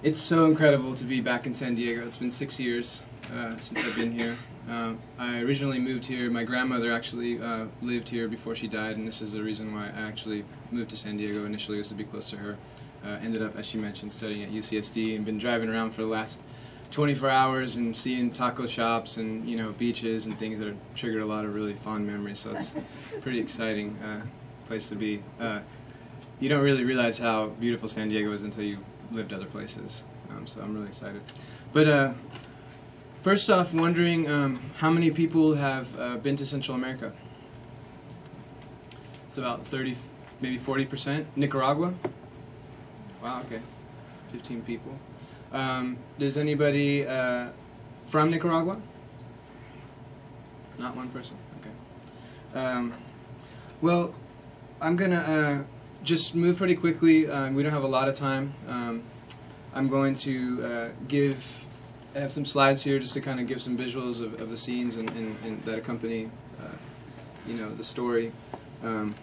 It's so incredible to be back in San Diego. It's been 6 years since I've been here. I originally moved here. My grandmother actually lived here before she died, and this is the reason why I actually moved to San Diego. Initially, was to be close to her. Ended up, as she mentioned, studying at UCSD, and been driving around for the last 24 hours and seeing taco shops and beaches and things that have triggered a lot of really fond memories. So it's a pretty exciting place to be. You don't really realize how beautiful San Diego is until you lived other places. So I'm really excited. But first off, wondering how many people have been to Central America? It's about 30, maybe 40%. Nicaragua? Wow, okay. 15 people. Does anybody from Nicaragua? Not one person? Okay. Well, I'm going to just move pretty quickly. We don't have a lot of time. I'm going to have some slides here just to kind of give some visuals of the scenes and that accompany the story. And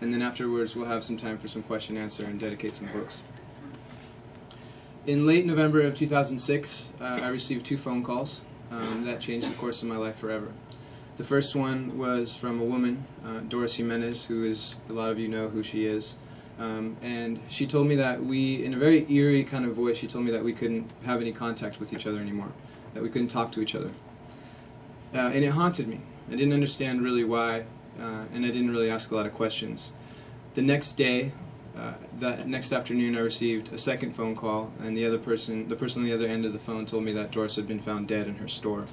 then afterwards we'll have some time for some question and answer and dedicate some books. In late November of 2006, I received 2 phone calls that changed the course of my life forever. The first one was from a woman, Doris Jiménez, who is, a lot of you know who she is. And she told me that in a very eerie kind of voice, she told me that we couldn't have any contact with each other anymore, that we couldn't talk to each other. And it haunted me. I didn't understand really why, and I didn't really ask a lot of questions. The next day, that next afternoon, I received a second phone call, and the person on the other end of the phone told me that Doris had been found dead in her store.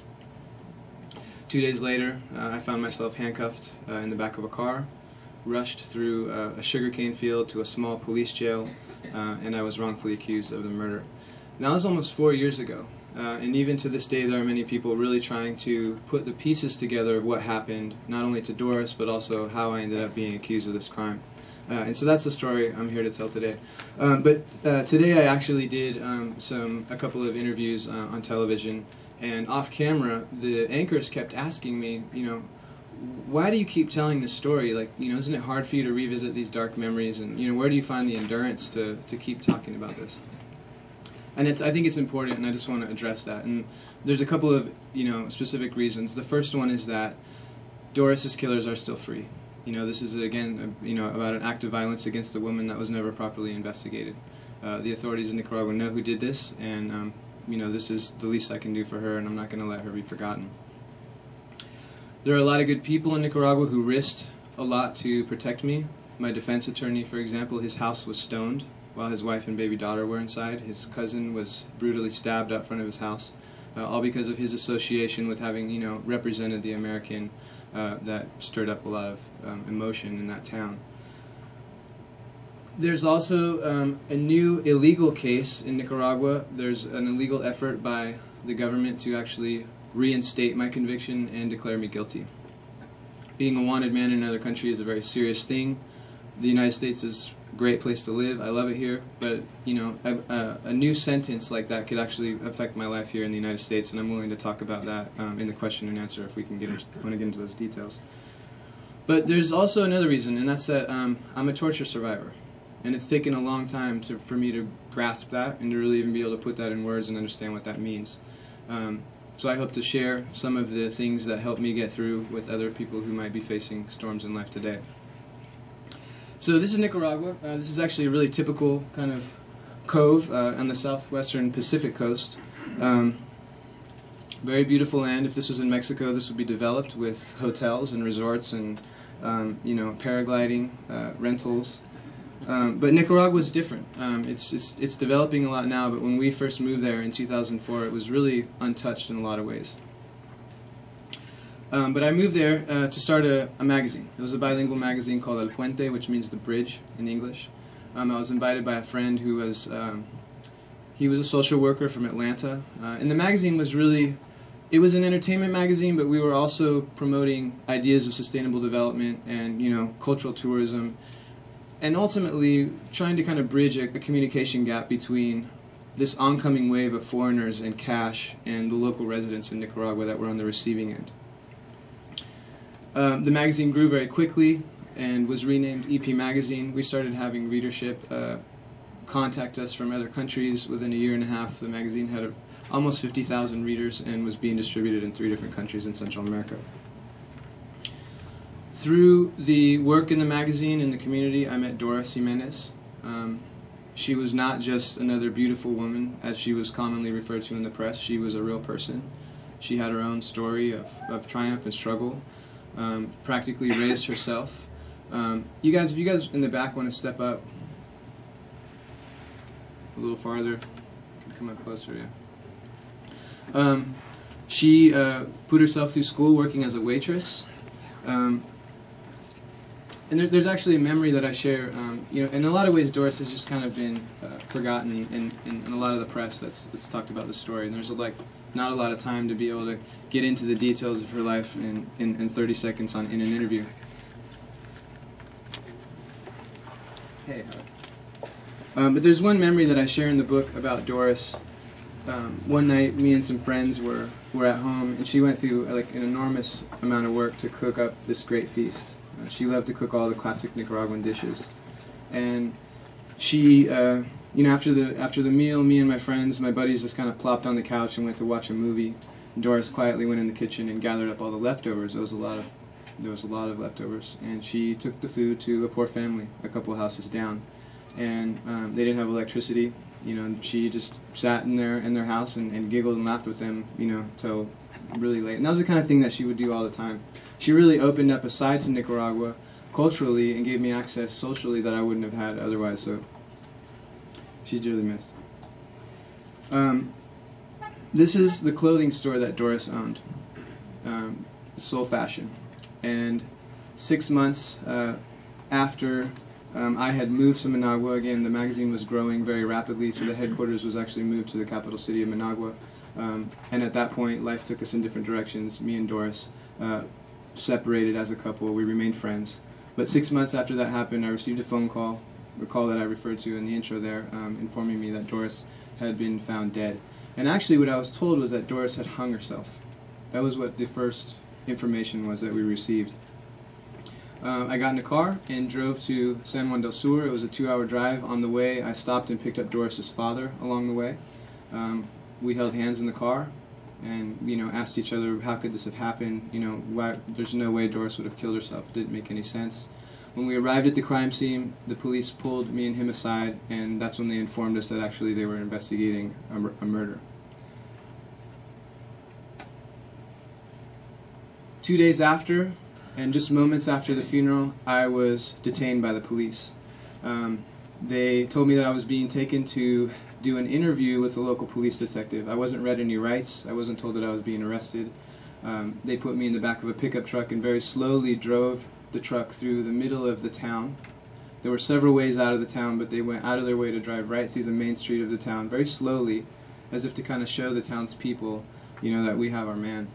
2 days later, I found myself handcuffed in the back of a car, rushed through a sugarcane field to a small police jail, and I was wrongfully accused of the murder. Now, that was almost 4 years ago, and even to this day there are many people really trying to put the pieces together of what happened, not only to Doris, but also how I ended up being accused of this crime. And so that's the story I'm here to tell today. But today I actually did a couple of interviews on television, and off camera the anchors kept asking me, why do you keep telling this story? Like, isn't it hard for you to revisit these dark memories? And where do you find the endurance to keep talking about this? And I think it's important, and I just want to address that. And there's a couple of specific reasons. The first one is that Doris's killers are still free. This is again about an act of violence against a woman that was never properly investigated. The authorities in Nicaragua know who did this, and this is the least I can do for her, and I'm not going to let her be forgotten. There are a lot of good people in Nicaragua who risked a lot to protect me. My defense attorney, for example, his house was stoned while his wife and baby daughter were inside. His cousin was brutally stabbed out front of his house, all because of his association with having, represented the American that stirred up a lot of emotion in that town. There's also a new illegal case in Nicaragua. There's an illegal effort by the government to actually reinstate my conviction and declare me guilty. Being a wanted man in another country is a very serious thing. The United States is a great place to live. I love it here, but a new sentence like that could actually affect my life here in the United States, and I'm willing to talk about that in the question and answer if we can want to get into those details. But there's also another reason, and that's that I'm a torture survivor, and it's taken a long time for me to grasp that and to really even be able to put that in words and understand what that means. So I hope to share some of the things that helped me get through with other people who might be facing storms in life today. So this is Nicaragua. This is actually a really typical kind of cove on the southwestern Pacific coast. Very beautiful land. If this was in Mexico, this would be developed with hotels and resorts and paragliding, rentals. But Nicaragua is different. It's developing a lot now, but when we first moved there in 2004, it was really untouched in a lot of ways. But I moved there to start a magazine. It was a bilingual magazine called El Puente, which means the bridge in English. I was invited by a friend who was he was a social worker from Atlanta, and the magazine was it was an entertainment magazine, but we were also promoting ideas of sustainable development and cultural tourism. And ultimately, trying to kind of bridge a communication gap between this oncoming wave of foreigners and cash and the local residents in Nicaragua that were on the receiving end. The magazine grew very quickly and was renamed EP Magazine. We started having readership contact us from other countries. Within a year and a half, the magazine had almost 50,000 readers and was being distributed in 3 different countries in Central America. Through the work in the magazine and the community, I met Doris Jiménez. She was not just another beautiful woman, as she was commonly referred to in the press. She was a real person. She had her own story of triumph and struggle, practically raised herself. If you guys in the back want to step up a little farther, you can come up closer, yeah. She put herself through school working as a waitress. And there's actually a memory that I share. In a lot of ways, Doris has just kind of been forgotten in a lot of the press that's talked about the story. And there's not a lot of time to be able to get into the details of her life in 30 seconds in an interview. Hey. But there's one memory that I share in the book about Doris. One night, me and some friends were at home, and she went through an enormous amount of work to cook up this great feast. She loved to cook all the classic Nicaraguan dishes, and she, after the meal, me and my friends, my buddies, just kind of plopped on the couch and went to watch a movie. Doris quietly went in the kitchen and gathered up all the leftovers. There was a lot of leftovers, and she took the food to a poor family a couple houses down, and they didn't have electricity. She just sat in their house and giggled and laughed with them, till really late. And that was the kind of thing that she would do all the time. She really opened up a side to Nicaragua culturally and gave me access socially that I wouldn't have had otherwise, so she's dearly missed. This is the clothing store that Doris owned, Soul Fashion. And 6 months after I had moved to Managua, again, the magazine was growing very rapidly, so the headquarters was actually moved to the capital city of Managua. And at that point, life took us in different directions. Me and Doris separated as a couple. We remained friends. But 6 months after that happened, I received a phone call, the call that I referred to in the intro there, informing me that Doris had been found dead. And actually what I was told was that Doris had hung herself. That was what the first information was that we received. I got in a car and drove to San Juan del Sur. It was a 2-hour drive. On the way, I stopped and picked up Doris's father along the way. We held hands in the car and, asked each other, how could this have happened? Why, there's no way Doris would have killed herself. It didn't make any sense. When we arrived at the crime scene, the police pulled me and him aside, and that's when they informed us that actually they were investigating a murder. 2 days after, and just moments after the funeral, I was detained by the police. They told me that I was being taken to do an interview with a local police detective. I wasn't read any rights. I wasn't told that I was being arrested. They put me in the back of a pickup truck and very slowly drove the truck through the middle of the town. There were several ways out of the town, but they went out of their way to drive right through the main street of the town, very slowly, as if to kind of show the townspeople, that we have our man.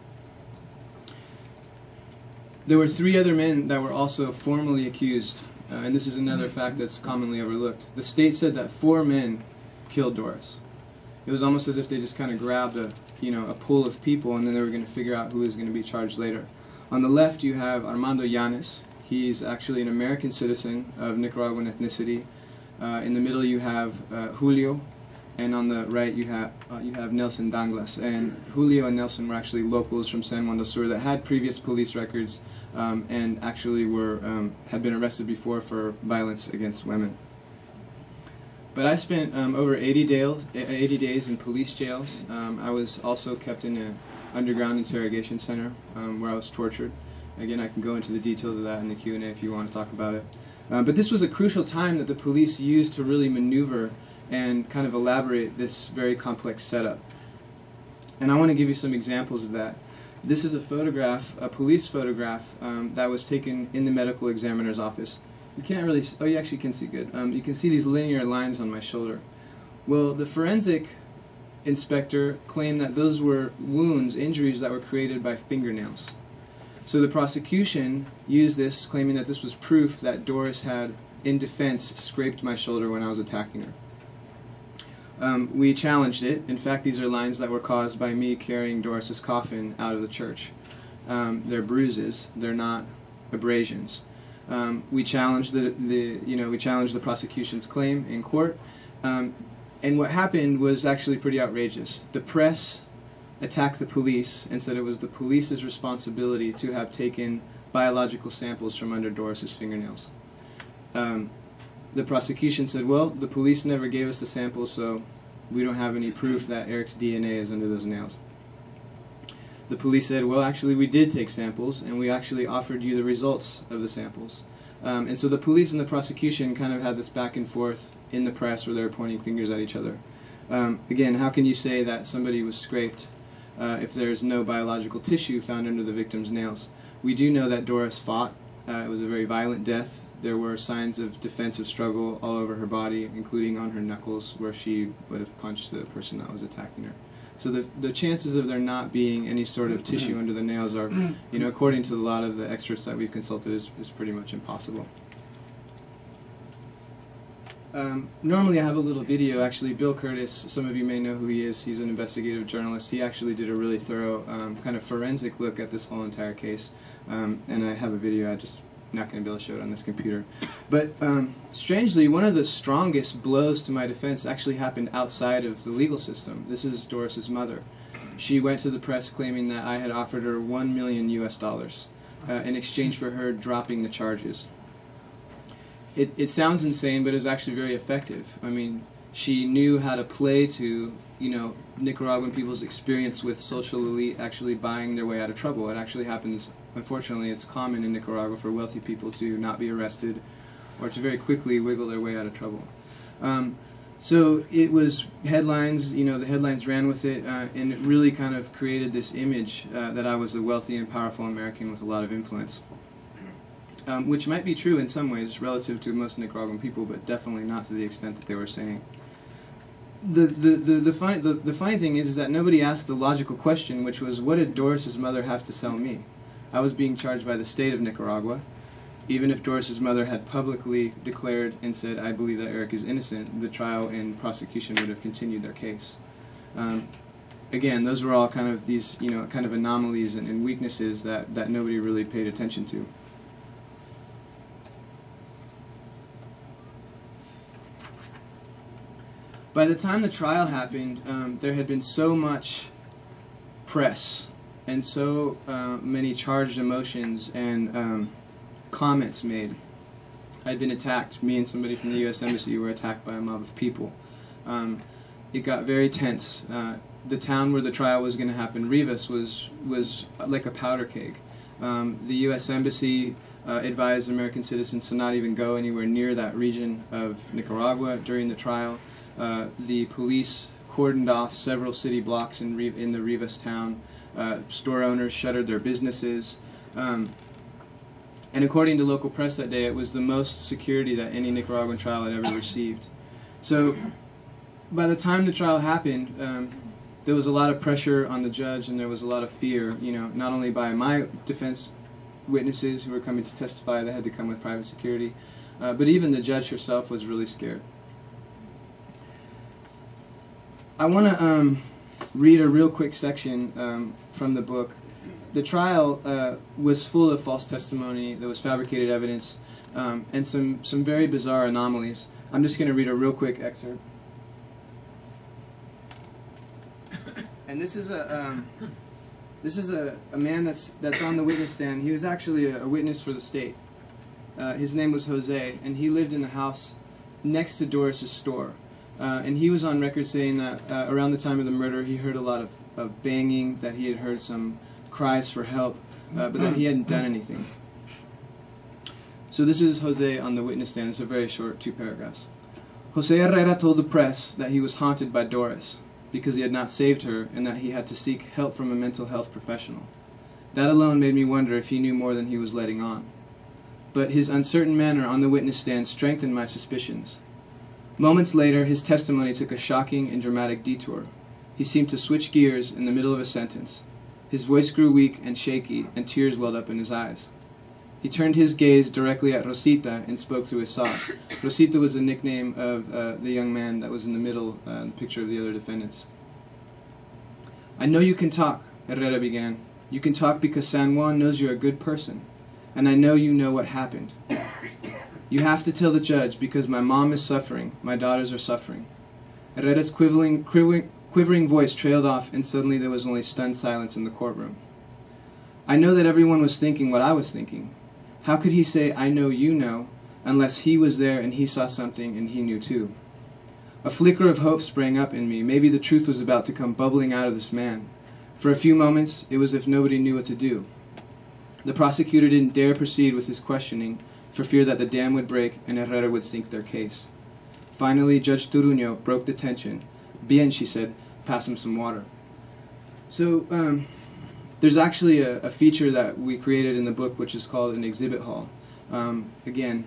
There were 3 other men that were also formally accused, and this is another fact that's commonly overlooked. The state said that 4 men killed Doris. It was almost as if they just kind of grabbed a pool of people, and then they were going to figure out who was going to be charged later. On the left, you have Armando Llanes. He's actually an American citizen of Nicaraguan ethnicity. In the middle, you have Julio, and on the right, you have Nelson Danglas. And Julio and Nelson were actually locals from San Juan del Sur that had previous police records and actually had been arrested before for violence against women. But I spent over 80 days in police jails. I was also kept in an underground interrogation center where I was tortured. Again, I can go into the details of that in the Q&A if you want to talk about it. But this was a crucial time that the police used to really maneuver and kind of elaborate this very complex setup. And I want to give you some examples of that. This is a photograph, a police photograph, that was taken in the medical examiner's office. You can't really, oh, you actually can see good. You can see these linear lines on my shoulder. Well, the forensic inspector claimed that those were wounds, injuries that were created by fingernails. So the prosecution used this, claiming that this was proof that Doris had, in defense, scraped my shoulder when I was attacking her. We challenged it. In fact, these are lines that were caused by me carrying Doris's coffin out of the church. They're bruises. They're not abrasions. We challenged the prosecution's claim in court, And what happened was actually pretty outrageous. The press attacked the police and said it was the police's responsibility to have taken biological samples from under Doris's fingernails. The prosecution said, well, the police never gave us the samples, so we don't have any proof that Eric's DNA is under those nails. The police said, well, actually, we did take samples, and we actually offered you the results of the samples. And so the police and the prosecution kind of had this back and forth in the press where they were pointing fingers at each other. Again, how can you say that somebody was scraped if there's no biological tissue found under the victim's nails? We do know that Doris fought. It was a very violent death. There were signs of defensive struggle all over her body, including on her knuckles, where she would have punched the person that was attacking her. So the chances of there not being any sort of tissue under the nails are, according to a lot of the experts that we've consulted, is pretty much impossible. Normally I have a little video. Actually, Bill Curtis, some of you may know who he is. He's an investigative journalist. He actually did a really thorough kind of forensic look at this whole entire case. And I have a video. I'm just not going to be able to show it on this computer. But strangely, one of the strongest blows to my defense actually happened outside of the legal system. This is Doris's mother. She went to the press claiming that I had offered her $1 million in exchange for her dropping the charges. It sounds insane, but it was actually very effective. I mean, she knew how to play to, Nicaraguan people's experience with social elite actually buying their way out of trouble. It actually happens, unfortunately, it's common in Nicaragua for wealthy people to not be arrested or to very quickly wiggle their way out of trouble. So it was headlines, the headlines ran with it, and it really kind of created this image that I was a wealthy and powerful American with a lot of influence. Which might be true in some ways relative to most Nicaraguan people, but definitely not to the extent that they were saying. The funny thing is that nobody asked the logical question, which was, what did Doris's mother have to sell me? I was being charged by the state of Nicaragua. Even if Doris's mother had publicly declared and said, I believe that Eric is innocent, the trial and prosecution would have continued their case. Again, those were all kind of these, kind of anomalies and weaknesses that nobody really paid attention to. By the time the trial happened, there had been so much press and so many charged emotions and comments made. I'd been attacked. Me and somebody from the U.S. Embassy were attacked by a mob of people. It got very tense. The town where the trial was going to happen, Rivas, was like a powder keg. The U.S. Embassy advised American citizens to not even go anywhere near that region of Nicaragua during the trial. The police cordoned off several city blocks in the Rivas town. Store owners shuttered their businesses. And according to local press that day, it was the most security that any Nicaraguan trial had ever received. So by the time the trial happened, there was a lot of pressure on the judge, and there was a lot of fear, not only by my defense witnesses who were coming to testify, they had to come with private security, but even the judge herself was really scared. I want to read a real quick section from the book. The trial was full of false testimony, there was fabricated evidence, and some very bizarre anomalies. I'm just going to read a real quick excerpt. And this is a man that's on the witness stand. He was actually a witness for the state. His name was Jose, and he lived in the house next to Doris's store. And he was on record saying that around the time of the murder he heard a lot of banging, that he had heard some cries for help, but that he hadn't done anything. So this is Jose on the witness stand. It's a very short 2 paragraphs. Jose Herrera told the press that he was haunted by Doris because he had not saved her and that he had to seek help from a mental health professional. That alone made me wonder if he knew more than he was letting on. But his uncertain manner on the witness stand strengthened my suspicions. Moments later, his testimony took a shocking and dramatic detour. He seemed to switch gears in the middle of a sentence. His voice grew weak and shaky, and tears welled up in his eyes. He turned his gaze directly at Rosita and spoke through his sobs. Rosita was the nickname of the young man that was in the middle, the picture of the other defendants. I know you can talk, Herrera began. You can talk because San Juan knows you're a good person, and I know you know what happened. You have to tell the judge because my mom is suffering, my daughters are suffering. Herrera's quivering voice trailed off, and suddenly there was only stunned silence in the courtroom. I know that everyone was thinking what I was thinking. How could he say, I know you know, unless he was there and he saw something and he knew too? A flicker of hope sprang up in me. Maybe the truth was about to come bubbling out of this man. For a few moments, it was as if nobody knew what to do. The prosecutor didn't dare proceed with his questioning for fear that the dam would break and Herrera would sink their case. Finally, Judge Turuño broke the tension. Bien, she said, pass him some water. So, there's actually a feature that we created in the book which is called an exhibit hall. Again,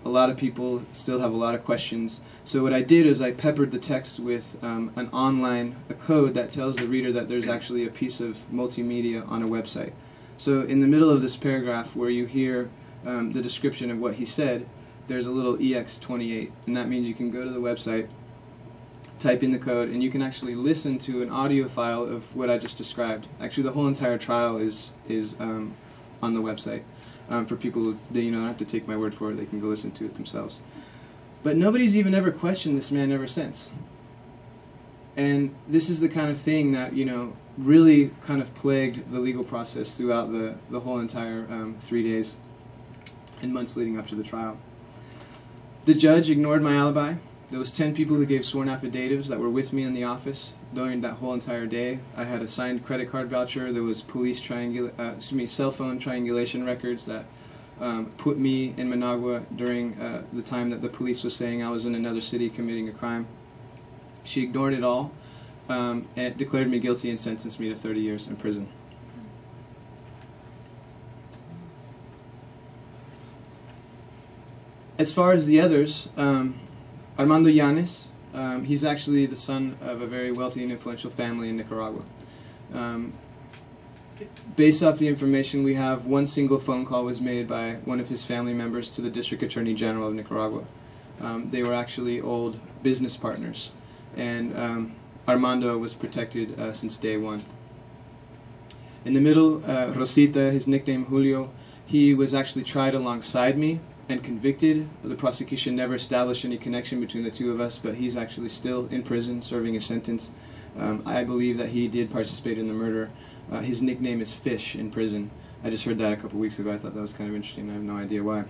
a lot of people still have a lot of questions. So what I did is I peppered the text with a code that tells the reader that there's actually a piece of multimedia on a website. So in the middle of this paragraph where you hear the description of what he said, there's a little EX28, and that means you can go to the website, type in the code, and you can actually listen to an audio file of what I just described. Actually, the whole entire trial is on the website. For people who don't have to take my word for it, they can go listen to it themselves. But nobody's even ever questioned this man ever since. And this is the kind of thing that, really kind of plagued the legal process throughout the whole entire 3 days and months leading up to the trial. The judge ignored my alibi. There was 10 people who gave sworn affidavits that were with me in the office during that whole entire day. I had a signed credit card voucher. There was cell phone triangulation records that put me in Managua during the time that the police was saying I was in another city committing a crime. She ignored it all and declared me guilty and sentenced me to 30 years in prison. As far as the others, Armando Llanes, he's actually the son of a very wealthy and influential family in Nicaragua. Based off the information we have, one single phone call was made by one of his family members to the District Attorney General of Nicaragua. They were actually old business partners, and Armando was protected since day one. In the middle, Rosita, his nickname Julio, he was actually tried alongside me and convicted. The prosecution never established any connection between the two of us, but he's actually still in prison serving a sentence. I believe that he did participate in the murder. His nickname is Fish in prison. I just heard that a couple weeks ago. I thought that was kind of interesting. I have no idea why.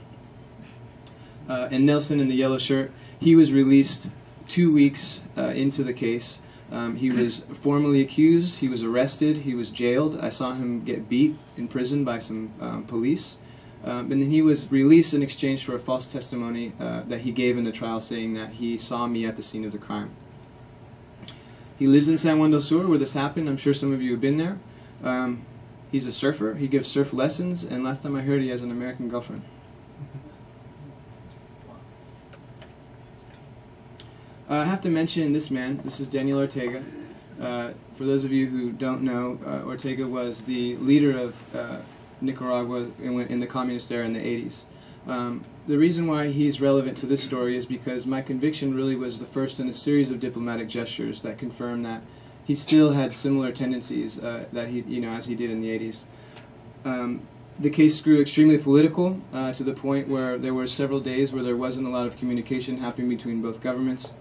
And Nelson in the yellow shirt, he was released 2 weeks into the case. He was formally accused, he was arrested, he was jailed. I saw him get beat in prison by some police. And then he was released in exchange for a false testimony that he gave in the trial saying that he saw me at the scene of the crime. He lives in San Juan del Sur where this happened. I'm sure some of you have been there. He's a surfer. He gives surf lessons, and last time I heard he has an American girlfriend. I have to mention this man. This is Daniel Ortega. For those of you who don't know, Ortega was the leader of Nicaragua in the communist era in the 80s. The reason why he's relevant to this story is because my conviction really was the first in a series of diplomatic gestures that confirmed that he still had similar tendencies that he, as he did in the 80s. The case grew extremely political to the point where there were several days where there wasn't a lot of communication happening between both governments.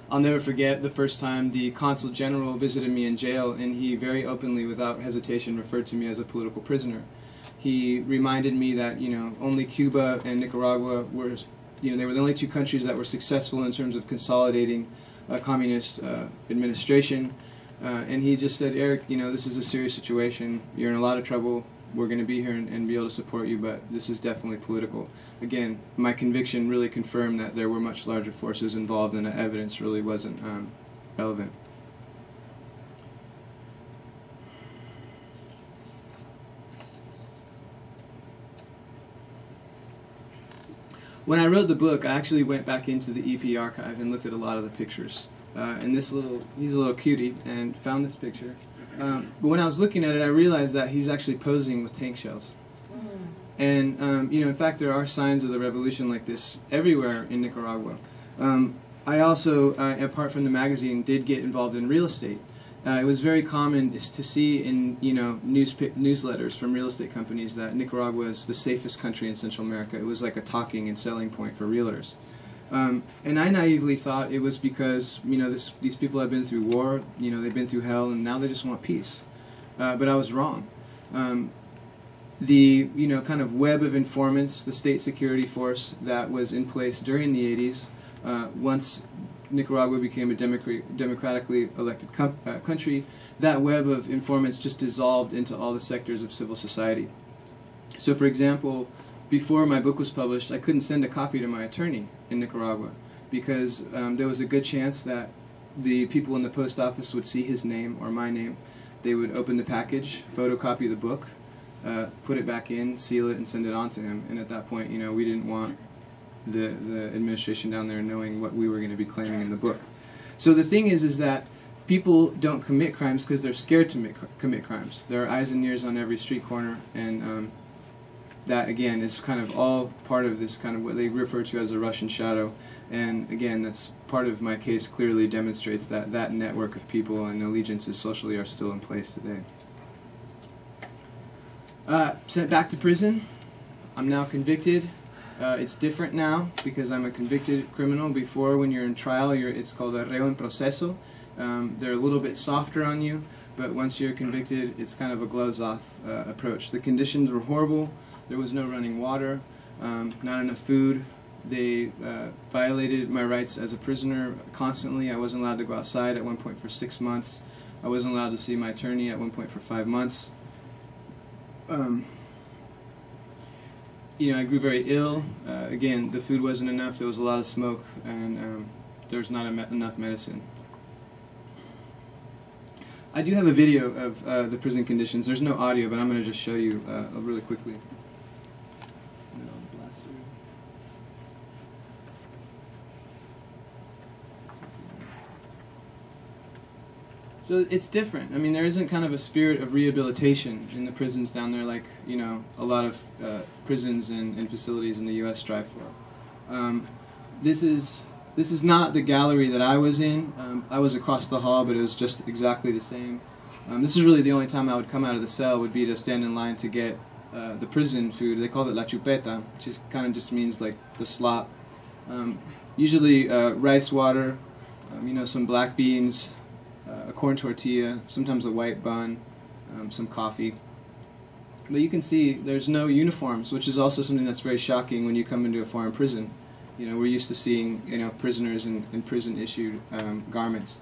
I'll never forget the first time the consul general visited me in jail, and he very openly, without hesitation, referred to me as a political prisoner. He reminded me that, only Cuba and Nicaragua were, they were the only two countries that were successful in terms of consolidating a communist administration. And he just said, Eric, this is a serious situation. You're in a lot of trouble. We're going to be here and be able to support you, but this is definitely political. Again, my conviction really confirmed that there were much larger forces involved and the evidence really wasn't relevant. When I wrote the book, I actually went back into the EP archive and looked at a lot of the pictures. And he's a little cutie, and found this picture. But when I was looking at it, I realized that he's actually posing with tank shells. And, in fact, there are signs of the revolution like this everywhere in Nicaragua. I also, apart from the magazine, did get involved in real estate. it was very common to see in newsletters from real estate companies that Nicaragua is the safest country in Central America. It was like a talking and selling point for realtors. And I naively thought it was because these people have been through war, they've been through hell, and now they just want peace. But I was wrong. The kind of web of informants, the state security force that was in place during the 80s, once Nicaragua became a democratically elected country, that web of informants just dissolved into all the sectors of civil society. So, for example, before my book was published, I couldn't send a copy to my attorney in Nicaragua because there was a good chance that the people in the post office would see his name or my name. They would open the package, photocopy the book, put it back in, seal it, and send it on to him. And at that point, we didn't want the administration down there knowing what we were going to be claiming in the book. So the thing is that people don't commit crimes because they're scared to commit crimes. There are eyes and ears on every street corner, and that, again, is kind of all part of this kind of what they refer to as a Russian shadow. And, again, that's part of my case clearly demonstrates that that network of people and allegiances socially are still in place today. Sent back to prison. I'm now convicted. It's different now because I'm a convicted criminal. Before, when you're in trial, it's called a reo en proceso. They're a little bit softer on you, but once you're convicted, it's kind of a gloves-off approach. The conditions were horrible. There was no running water, not enough food. They violated my rights as a prisoner constantly. I wasn't allowed to go outside at one point for 6 months. I wasn't allowed to see my attorney at one point for 5 months. I grew very ill. Again, the food wasn't enough. There was a lot of smoke, and there was not enough medicine. I do have a video of the prison conditions. There's no audio, but I'm going to just show you really quickly. So it's different. I mean, there isn't kind of a spirit of rehabilitation in the prisons down there like, a lot of prisons and facilities in the U.S. strive for. This is not the gallery that I was in. I was across the hall, but it was just exactly the same. This is really the only time I would come out of the cell would be to stand in line to get the prison food. They call it la chupeta, which is kind of just means like the slop. Usually rice water, some black beans, a corn tortilla, sometimes a white bun, some coffee. But you can see there's no uniforms, which is also something that's very shocking when you come into a foreign prison. We're used to seeing prisoners in prison-issued garments.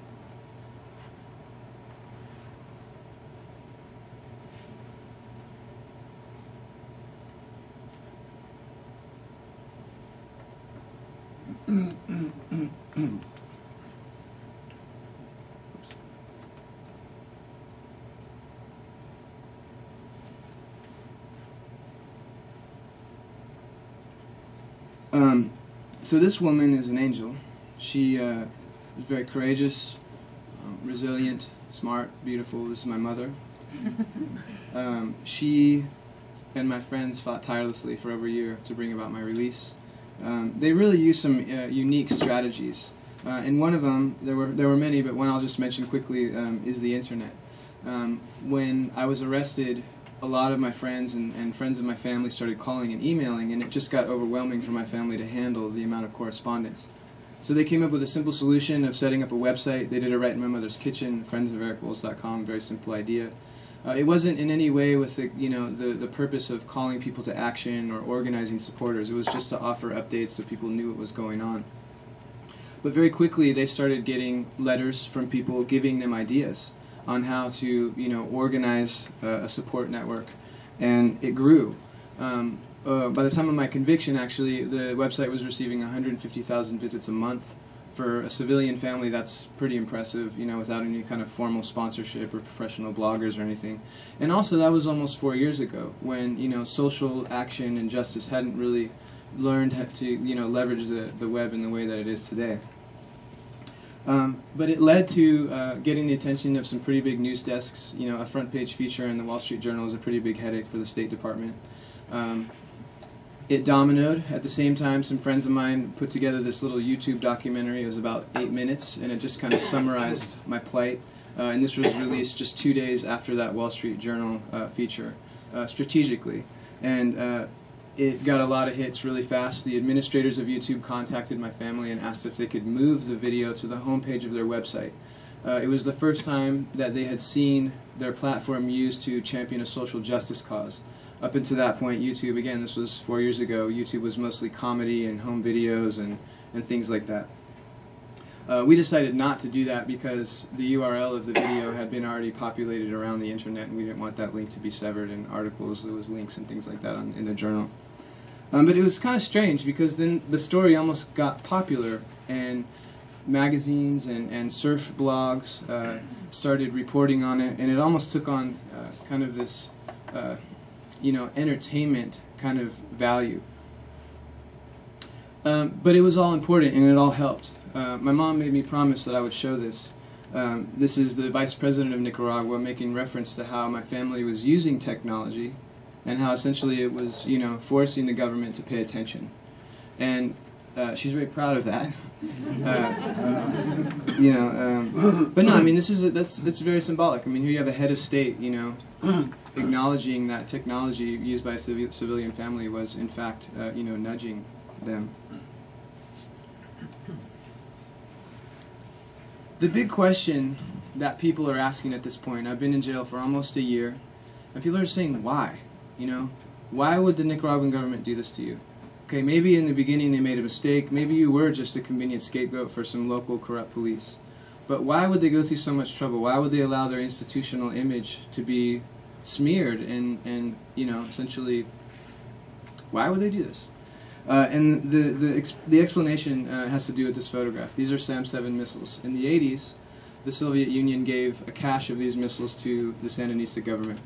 So this woman is an angel. She is very courageous, resilient, smart, beautiful. This is my mother. She and my friends fought tirelessly for over a year to bring about my release. They really used some unique strategies. And one of them, there were many, but one I'll just mention quickly is the internet. When I was arrested, a lot of my friends and friends of my family started calling and emailing, and it just got overwhelming for my family to handle the amount of correspondence. So they came up with a simple solution of setting up a website. They did it right in my mother's kitchen, friendsoferichvolz.com, very simple idea. It wasn't in any way with the purpose of calling people to action or organizing supporters. It was just to offer updates so people knew what was going on. But very quickly they started getting letters from people giving them ideas on how to organize a support network, and it grew. By the time of my conviction, actually, the website was receiving 150,000 visits a month. For a civilian family, that's pretty impressive, without any kind of formal sponsorship or professional bloggers or anything. And also, that was almost 4 years ago, when social action and justice hadn't really learned how to leverage the web in the way that it is today. But it led to getting the attention of some pretty big news desks. A front page feature in the Wall Street Journal is a pretty big headache for the State Department. It dominoed. At the same time, some friends of mine put together this little YouTube documentary. It was about 8 minutes, and it just kind of summarized my plight. and this was released just 2 days after that Wall Street Journal feature, strategically. And it got a lot of hits really fast. The administrators of YouTube contacted my family and asked if they could move the video to the homepage of their website. It was the first time that they had seen their platform used to champion a social justice cause. Up until that point, YouTube, again, this was 4 years ago, YouTube was mostly comedy and home videos and things like that. We decided not to do that because the URL of the video had been already populated around the internet, and we didn't want that link to be severed in articles. There was links and things like that in the journal. But it was kind of strange because then the story almost got popular, and magazines and surf blogs started reporting on it, and it almost took on kind of this entertainment kind of value. But it was all important, and it all helped. My mom made me promise that I would show this. This is the Vice President of Nicaragua making reference to how my family was using technology and how essentially it was, forcing the government to pay attention. And she's very proud of that. But no, I mean, that's very symbolic. I mean, here you have a head of state, acknowledging that technology used by a civilian family was, in fact, nudging them. The big question that people are asking at this point, I've been in jail for almost a year, and people are saying, why? Why would the Nicaraguan government do this to you? Okay, maybe in the beginning they made a mistake, maybe you were just a convenient scapegoat for some local corrupt police. But why would they go through so much trouble? Why would they allow their institutional image to be smeared and essentially, why would they do this? And the explanation has to do with this photograph. These are SAM-7 missiles. In the 80s, the Soviet Union gave a cache of these missiles to the Sandinista government.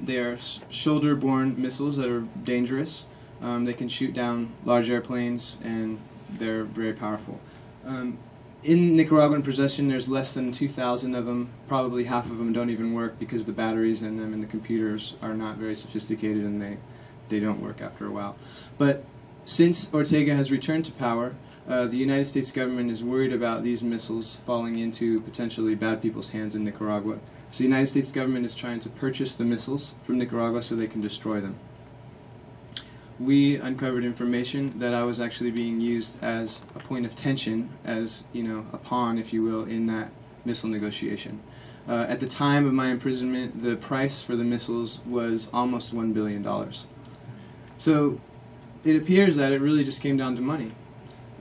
They are shoulder-borne missiles that are dangerous. They can shoot down large airplanes, and they're very powerful. In Nicaraguan possession, there's less than 2,000 of them. Probably half of them don't even work because the batteries in them and the computers are not very sophisticated, and they don't work after a while. But since Ortega has returned to power, the United States government is worried about these missiles falling into potentially bad people's hands in Nicaragua. So the United States government is trying to purchase the missiles from Nicaragua so they can destroy them. We uncovered information that I was actually being used as a point of tension, as a pawn, if you will, in that missile negotiation. At the time of my imprisonment, the price for the missiles was almost $1 billion. So it appears that it really just came down to money.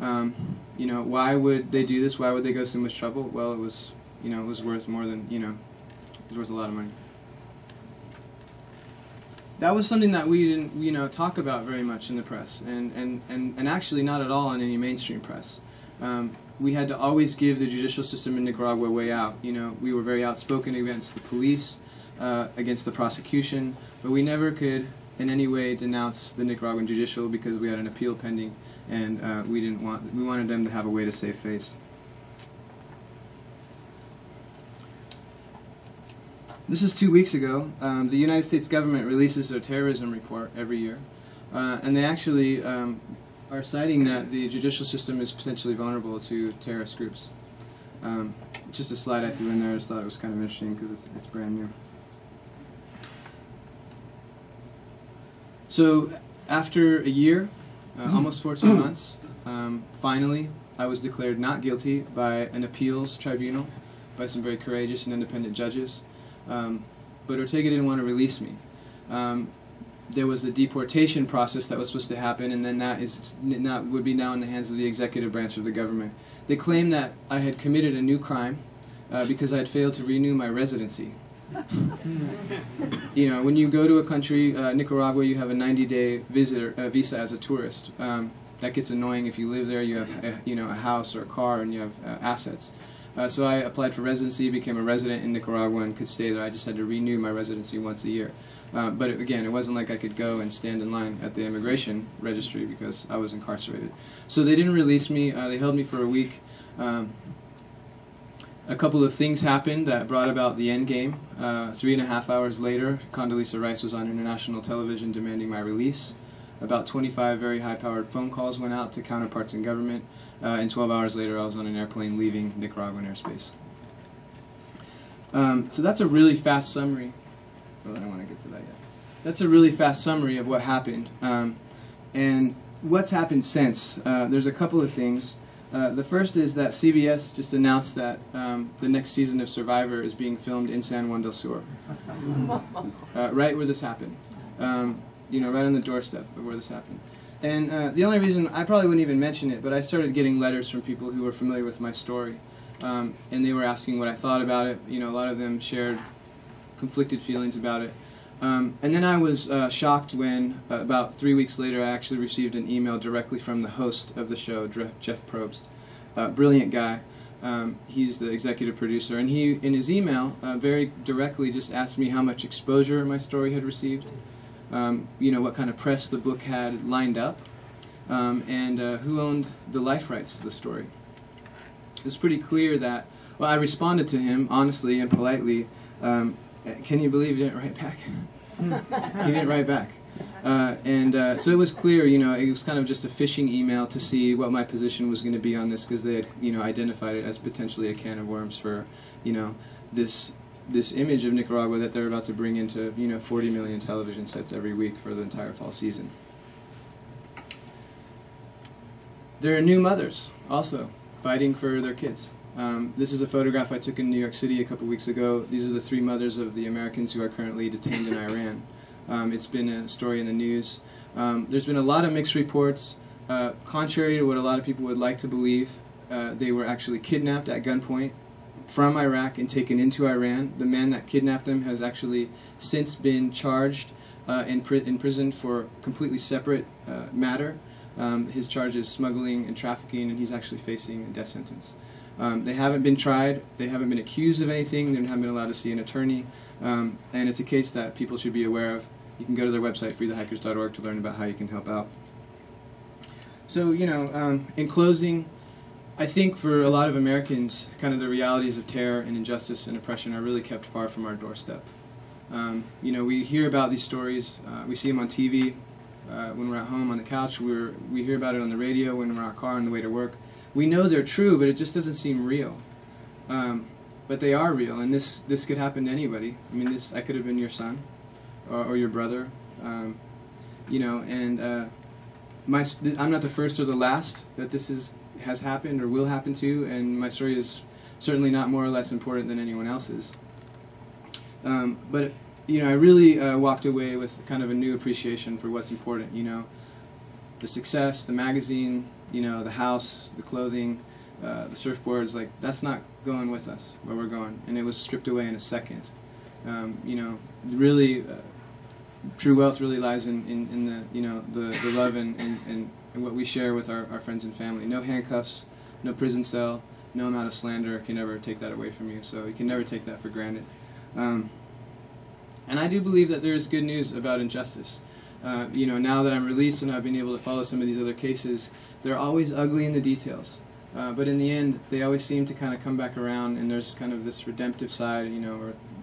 Why would they do this? Why would they go through so much trouble? Well, it was worth more than, it was worth a lot of money. That was something that we didn't, talk about very much in the press, and actually not at all in any mainstream press. We had to always give the judicial system in Nicaragua a way out. We were very outspoken against the police, against the prosecution, but we never could in any way denounce the Nicaraguan judicial because we had an appeal pending, and we wanted them to have a way to save face. This is 2 weeks ago. The United States government releases their terrorism report every year, and they actually are citing that the judicial system is potentially vulnerable to terrorist groups. Just a slide I threw in there. I just thought it was kind of interesting because it's brand new. So after a year, almost 14 months, finally I was declared not guilty by an appeals tribunal, by some very courageous and independent judges. But Ortega didn't want to release me. There was a deportation process that was supposed to happen, and then that would be now in the hands of the executive branch of the government. They claimed that I had committed a new crime because I had failed to renew my residency. When you go to a country, Nicaragua, you have a 90-day visa as a tourist. That gets annoying if you live there. You have a house or a car, and you have assets. So I applied for residency, became a resident in Nicaragua, and could stay there. I just had to renew my residency once a year. But again, it wasn't like I could go and stand in line at the immigration registry because I was incarcerated. So they didn't release me. They held me for a week. A couple of things happened that brought about the end game. 3.5 hours later, Condoleezza Rice was on international television demanding my release. About 25 very high-powered phone calls went out to counterparts in government, and 12 hours later I was on an airplane leaving Nicaraguan airspace. So that's a really fast summary. Well, I don't want to get to that yet. That's a really fast summary of what happened. And what's happened since? There's a couple of things. The first is that CBS just announced that the next season of Survivor is being filmed in San Juan del Sur, right where this happened. Right on the doorstep of where this happened. And the only reason, I probably wouldn't even mention it, but I started getting letters from people who were familiar with my story. And they were asking what I thought about it. A lot of them shared conflicted feelings about it. And then I was shocked when, about 3 weeks later, I actually received an email directly from the host of the show, Jeff Probst. Brilliant guy. He's the executive producer. And he, in his email, very directly just asked me how much exposure my story had received, what kind of press the book had lined up, and who owned the life rights to the story. It was pretty clear that, well, I responded to him honestly and politely. Can you believe he didn't write back? He didn't write back. So it was clear, it was kind of just a phishing email to see what my position was going to be on this, because they had, identified it as potentially a can of worms for, this image of Nicaragua that they're about to bring into, 40 million television sets every week for the entire fall season. There are new mothers also fighting for their kids. This is a photograph I took in New York City a couple weeks ago. These are the 3 mothers of the Americans who are currently detained in Iran. It's been a story in the news. There's been a lot of mixed reports. Contrary to what a lot of people would like to believe, they were actually kidnapped at gunpoint from Iraq and taken into Iran. The man that kidnapped them has actually since been charged and imprisoned for completely separate matter. His charge is smuggling and trafficking, and he's actually facing a death sentence. They haven't been tried, they haven't been accused of anything, they haven't been allowed to see an attorney, and it's a case that people should be aware of. You can go to their website, freethehikers.org, to learn about how you can help out. So, in closing, I think for a lot of Americans, kind of the realities of terror and injustice and oppression are really kept far from our doorstep. We hear about these stories, we see them on TV, when we're at home on the couch, we hear about it on the radio, when we're in our car on the way to work. We know they're true, but it just doesn't seem real. But they are real, and this could happen to anybody. I mean, I could have been your son, or your brother, I'm not the first or the last that this has happened or will happen to, and my story is certainly not more or less important than anyone else's. But I really walked away with kind of a new appreciation for what's important. The success, the magazine, the house, the clothing, the surfboards, like, that's not going with us where we're going, and it was stripped away in a second. Really, true wealth really lies in the love and what we share with our friends and family. No handcuffs, no prison cell, no amount of slander can ever take that away from you, so you can never take that for granted. And I do believe that there is good news about injustice. Now that I'm released and I've been able to follow some of these other cases, they're always ugly in the details. But in the end, they always seem to kind of come back around, and there's kind of this redemptive side,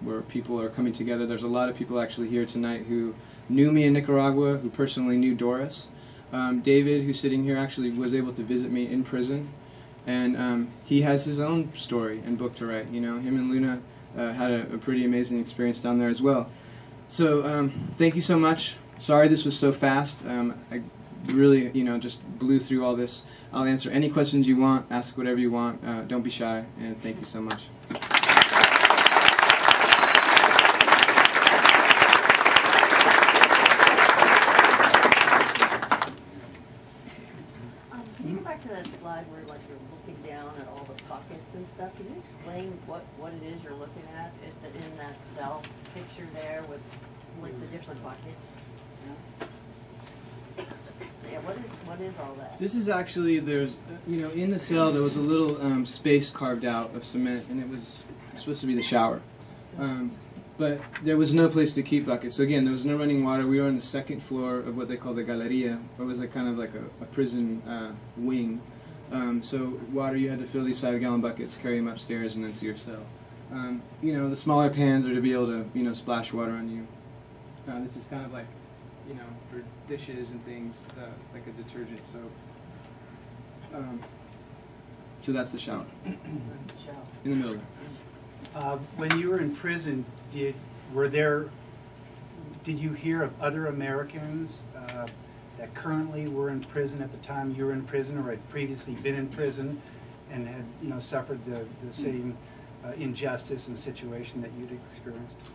where people are coming together. There's a lot of people actually here tonight who knew me in Nicaragua, who personally knew Doris. David, who's sitting here, actually was able to visit me in prison, and he has his own story and book to write. Him and Luna had a pretty amazing experience down there as well. So thank you so much. Sorry this was so fast. I really, just blew through all this. I'll answer any questions you want, ask whatever you want. Don't be shy, and thank you so much. Can you go back to that slide where, like, you're looking down at all the buckets and stuff? Can you explain what it is you're looking at in that cell picture there with, like, the different buckets? Yeah, what is all that? This is actually, in the cell there was a little space carved out of cement, and it was supposed to be the shower. But there was no place to keep buckets. So again, there was no running water. We were on the second floor of what they call the galeria. It was kind of like a prison wing. So water, you had to fill these 5-gallon buckets, carry them upstairs, and then to your cell. The smaller pans are to be able to, splash water on you. This is kind of like, for dishes and things, like a detergent. So that's the shower. In the middle there. When you were in prison, did you hear of other Americans that currently were in prison at the time you were in prison, or had previously been in prison and had suffered the same injustice and situation that you'd experienced?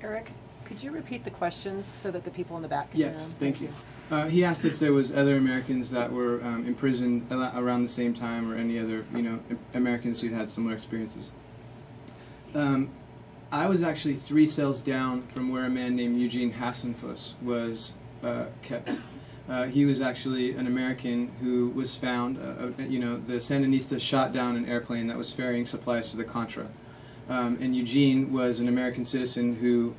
Eric, could you repeat the questions so that the people in the back can hear Yes, them? thank you. He asked if there was other Americans that were imprisoned around the same time, or any other, Americans who had similar experiences. I was actually 3 cells down from where a man named Eugene Hassenfuss was kept. He was actually an American who was found, the Sandinistas shot down an airplane that was ferrying supplies to the Contra. And Eugene was an American citizen who,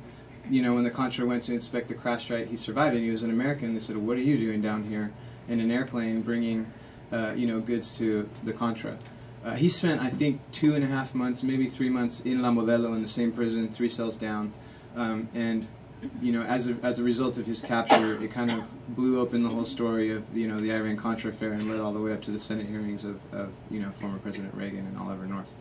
when the Contra went to inspect the crash site, he survived it. He was an American, and they said, "What are you doing down here in an airplane bringing, goods to the Contra?" He spent, I think, 2.5 months, maybe 3 months in La Modelo in the same prison, 3 cells down, and as a result of his capture, it kind of blew open the whole story of the Iran-Contra affair and led all the way up to the Senate hearings of former President Reagan and Oliver North.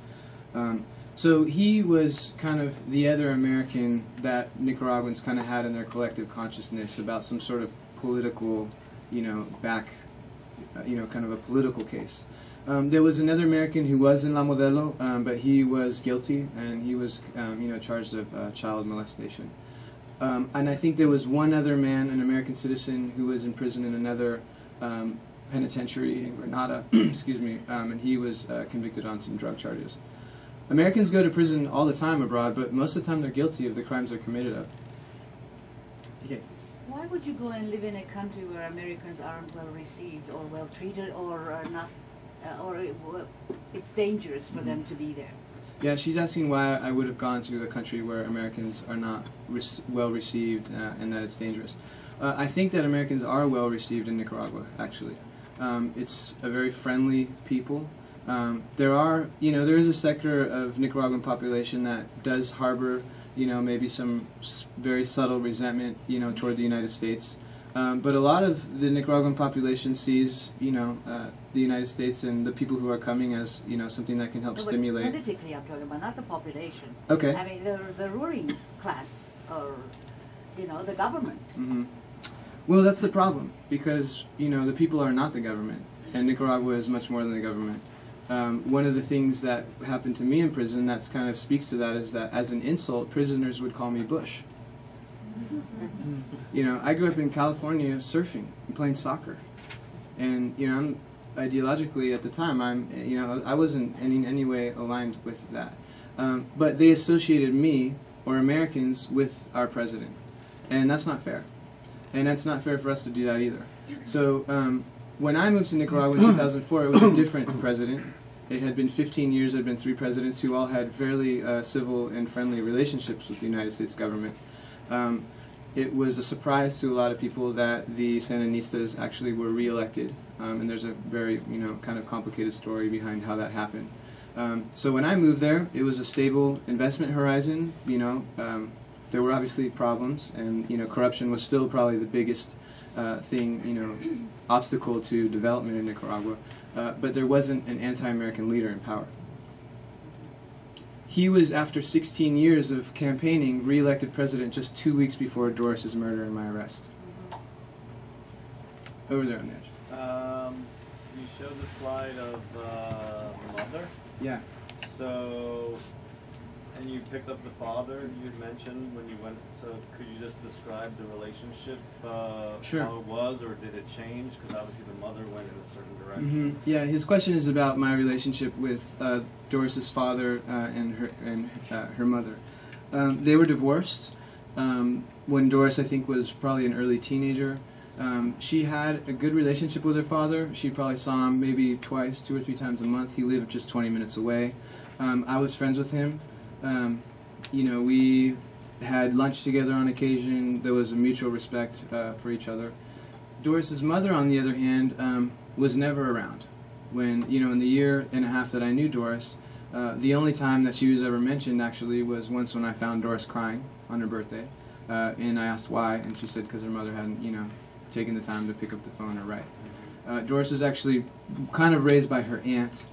So he was kind of the other American that Nicaraguans kind of had in their collective consciousness about some sort of political, kind of a political case. There was another American who was in La Modelo, but he was guilty, and he was, charged of child molestation. And I think there was one other man, an American citizen, who was in prison in another penitentiary in Grenada, excuse me, and he was convicted on some drug charges. Americans go to prison all the time abroad, but most of the time they're guilty of the crimes they're committed of. Yeah. Why would you go and live in a country where Americans aren't well received or well treated, or not, it's dangerous for them to be there? Yeah, she's asking why I would have gone to a country where Americans are not well received and that it's dangerous. I think that Americans are well received in Nicaragua, actually. It's a very friendly people. There is a sector of Nicaraguan population that does harbor, maybe some very subtle resentment, toward the United States. But a lot of the Nicaraguan population sees, the United States and the people who are coming as, something that can help stimulate. Politically, I'm talking about, not the population. Okay. I mean, the ruling class, or, the government. Mm-hmm. Well, that's the problem, because, the people are not the government, and Nicaragua is much more than the government. One of the things that happened to me in prison that kind of speaks to that is that, as an insult, prisoners would call me Bush. I grew up in California surfing and playing soccer, and I'm ideologically at the time I wasn't in any way aligned with that, but they associated me or Americans with our president, and that's not fair, and that's not fair for us to do that either. So when I moved to Nicaragua in 2004, it was a different president. It had been 15 years. There had been 3 presidents who all had fairly civil and friendly relationships with the United States government. It was a surprise to a lot of people that the Sandinistas actually were reelected, and there's a very, kind of complicated story behind how that happened. So when I moved there, it was a stable investment horizon. There were obviously problems, and corruption was still probably the biggest thing, obstacle to development in Nicaragua. But there wasn't an anti-American leader in power. He was, after 16 years of campaigning, re-elected president just 2 weeks before Doris's murder and my arrest. Over there on the edge. You showed the slide of the mother. Yeah. So, and you picked up the father you had mentioned when you went. So, could you just describe the relationship? Sure. How it was, or did it change? Because obviously the mother went in a certain direction. Mm-hmm. Yeah, his question is about my relationship with Doris's father and her mother. They were divorced when Doris, I think, was probably an early teenager. She had a good relationship with her father. She probably saw him maybe twice, 2 or 3 times a month. He lived just 20 minutes away. I was friends with him. We had lunch together on occasion. There was a mutual respect for each other. Doris's mother, on the other hand, was never around. When, in the 1.5 years that I knew Doris, the only time that she was ever mentioned, actually, was once when I found Doris crying on her birthday. And I asked why, and she said because her mother hadn't, taken the time to pick up the phone or write. Doris was actually kind of raised by her aunt.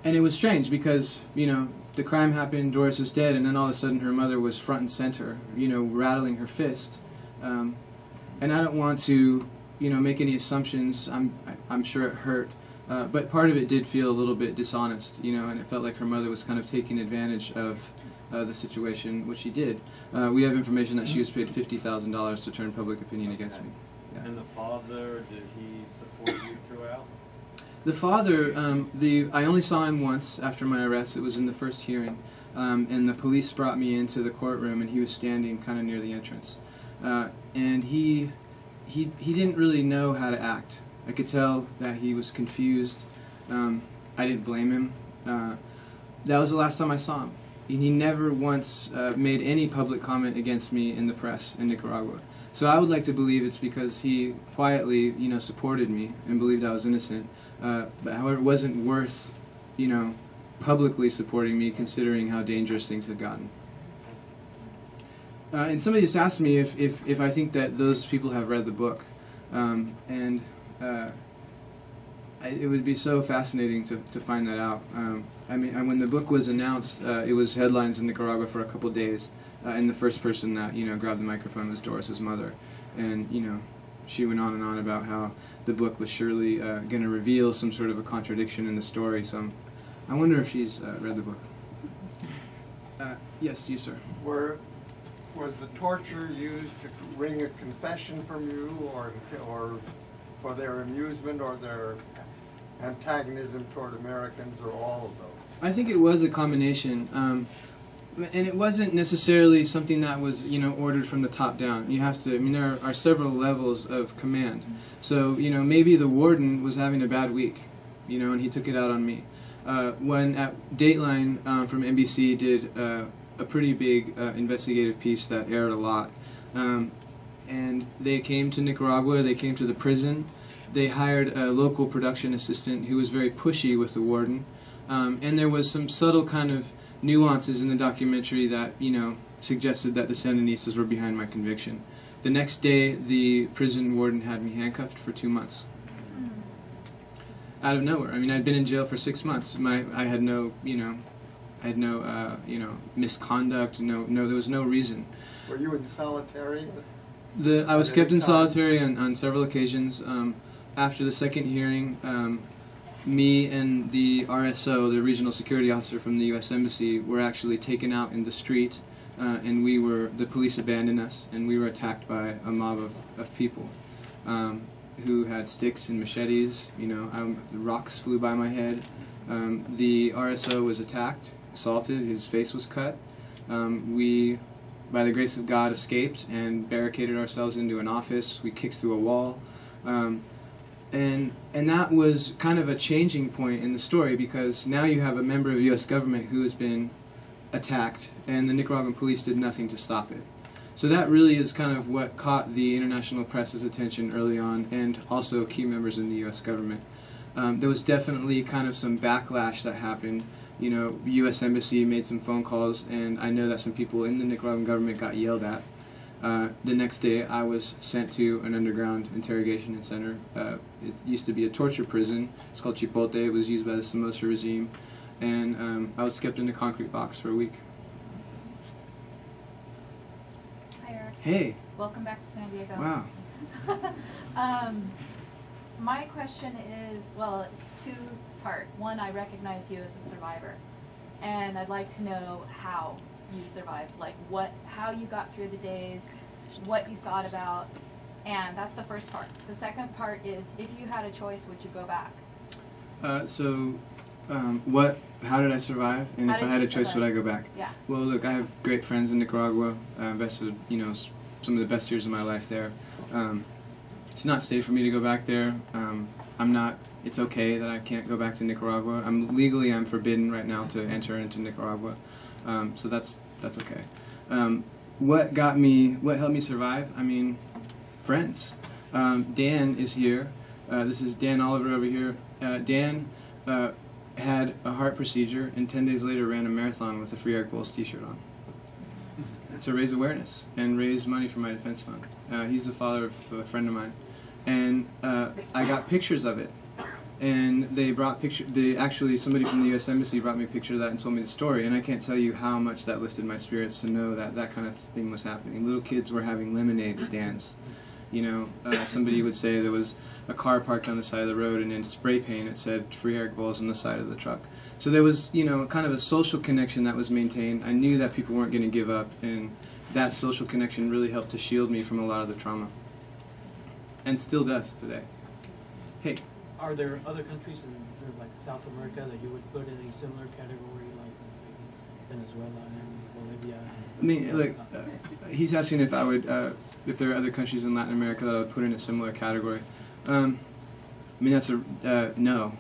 And it was strange because, you know, the crime happened, Doris was dead, and then all of a sudden her mother was front and center, you know, rattling her fist. And I don't want to, you know, make any assumptions. I'm sure it hurt. But part of it did feel a little bit dishonest, you know, and it felt like her mother was kind of taking advantage of the situation, which she did. We have information that she was paid $50,000 to turn public opinion against me. Yeah. And the father, did he support you throughout? The father, I only saw him once after my arrest. It was in the first hearing, and the police brought me into the courtroom, and he was standing kind of near the entrance, and he didn't really know how to act. I could tell that he was confused. I didn't blame him. That was the last time I saw him. He never once made any public comment against me in the press in Nicaragua. So I would like to believe it's because he quietly, you know, supported me and believed I was innocent. But however, it wasn't worth, you know, publicly supporting me, considering how dangerous things had gotten. And somebody just asked me if I think that those people have read the book, and it would be so fascinating to find that out. I mean, when the book was announced, it was headlines in Nicaragua for a couple days, and the first person that, you know, grabbed the microphone was Doris's mother, and, you know, she went on and on about how the book was surely going to reveal some sort of a contradiction in the story. So I wonder if she's read the book. Yes, you, sir. Was the torture used to wring a confession from you, or for their amusement, or their antagonism toward Americans, or all of those? I think it was a combination, and it wasn't necessarily something that was, you know, ordered from the top down. You have to, I mean, there are several levels of command. So, you know, maybe the warden was having a bad week, you know, and he took it out on me. When at Dateline from NBC did a pretty big investigative piece that aired a lot, and they came to Nicaragua, they came to the prison, they hired a local production assistant who was very pushy with the warden, and there was some subtle kind of nuances in the documentary that, you know, suggested that the Sandinistas were behind my conviction. The next day, the prison warden had me handcuffed for 2 months. Out of nowhere. I mean, I'd been in jail for 6 months. I had no, you know, misconduct. No, there was no reason. Were you in solitary? I was kept in solitary on several occasions. After the second hearing, me and the RSO, the regional security officer from the U.S. Embassy, were actually taken out in the street, and the police abandoned us, and we were attacked by a mob of people who had sticks and machetes. You know, rocks flew by my head. The RSO was attacked, assaulted, his face was cut. We, by the grace of God, escaped and barricaded ourselves into an office. We kicked through a wall. And that was kind of a changing point in the story, because now you have a member of the U.S. government who has been attacked, and the Nicaraguan police did nothing to stop it. So that really is kind of what caught the international press's attention early on, and also key members in the U.S. government. There was definitely kind of some backlash that happened. You know, the U.S. Embassy made some phone calls, and I know that some people in the Nicaraguan government got yelled at. The next day, I was sent to an underground interrogation center. It used to be a torture prison. It's called Chipotle. It was used by the Somoza regime. And I was kept in a concrete box for a week. Hi, Eric. Hey. Welcome back to San Diego. Wow. My question is, well, it's two-part. One, I recognize you as a survivor, and I'd like to know how you survived, like how you got through the days, what you thought about, and that's the first part. The second part is, if you had a choice, would you go back? How did I survive? And if I had a choice, would I go back? Yeah. Well, look, I have great friends in Nicaragua. I invested, you know, some of the best years of my life there. It's not safe for me to go back there. It's okay that I can't go back to Nicaragua. I'm forbidden right now to enter into Nicaragua. So that's okay. What helped me survive? I mean, friends. Dan is here. This is Dan Oliver over here. Dan had a heart procedure, and 10 days later ran a marathon with a Free Eric Volz t-shirt on to raise awareness and raise money for my defense fund. He's the father of a friend of mine, and I got pictures of it. And they brought actually somebody from the U.S. Embassy brought me a picture of that and told me the story, and I can't tell you how much that lifted my spirits to know that that kind of thing was happening. Little kids were having lemonade stands. You know, somebody would say there was a car parked on the side of the road, and in spray paint it said "Free Eric Volz" on the side of the truck. So there was, you know, kind of a social connection that was maintained. I knew that people weren't going to give up, and that social connection really helped to shield me from a lot of the trauma. And still does today. Hey. Are there other countries in like South America that you would put in a similar category, like maybe Venezuela and Bolivia? I mean, like, he's asking if I would, if there are other countries in Latin America that I would put in a similar category. I mean, that's a no.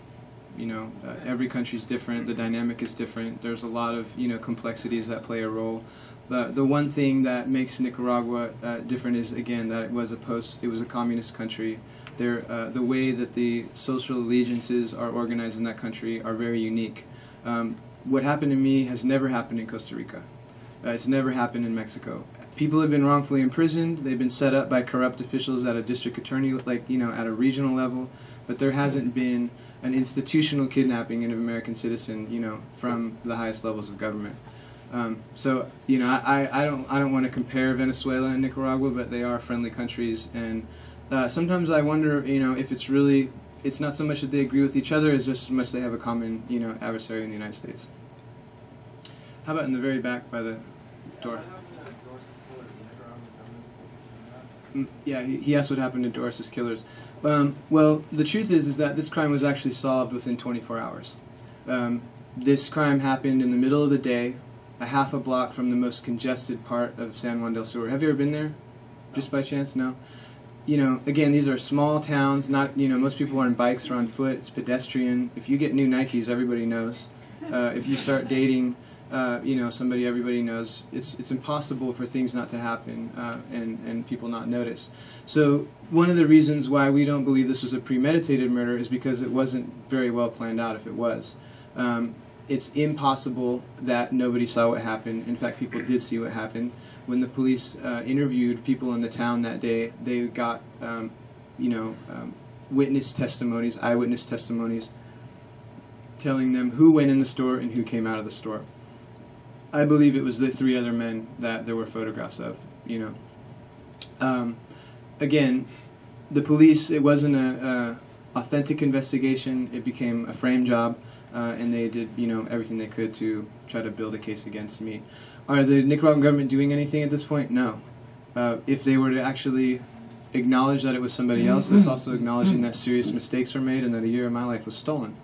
You know, every country's different. The dynamic is different. There's a lot of, you know, complexities that play a role. But the one thing that makes Nicaragua different is, again, that it was a communist country. The way that the social allegiances are organized in that country are very unique. What happened to me has never happened in Costa Rica. It's never happened in Mexico. People have been wrongfully imprisoned. They've been set up by corrupt officials at a district attorney, like, you know, at a regional level. But there hasn't been an institutional kidnapping of an American citizen, you know, from the highest levels of government. So, you know, I don't want to compare Venezuela and Nicaragua, but they are friendly countries, and sometimes I wonder, you know, if it's not so much that they agree with each other as just as much they have a common, you know, adversary in the United States. How about in the very back by the door? Yeah, he asked what happened to Doris's killers. Well, the truth is that this crime was actually solved within 24 hours. This crime happened in the middle of the day, a half a block from the most congested part of San Juan del Sur. Have you ever been there? Just by chance? No? You know, again, these are small towns. Not, you know, most people are on bikes or on foot. It's pedestrian. If you get new Nikes, everybody knows. If you start dating, you know, somebody everybody knows. It's impossible for things not to happen and people not notice. So one of the reasons why we don't believe this was a premeditated murder is because it wasn't very well planned out. If it was, it's impossible that nobody saw what happened. In fact, people did see what happened. When the police interviewed people in the town that day, they got, you know, eyewitness testimonies, telling them who went in the store and who came out of the store. I believe it was the 3 other men that there were photographs of, you know. Again, the police, it wasn't a authentic investigation. It became a frame job, and they did, you know, everything they could to try to build a case against me. Are the Nicaraguan government doing anything at this point? No. If they were to actually acknowledge that it was somebody else, that's also acknowledging that serious mistakes were made and that a year of my life was stolen.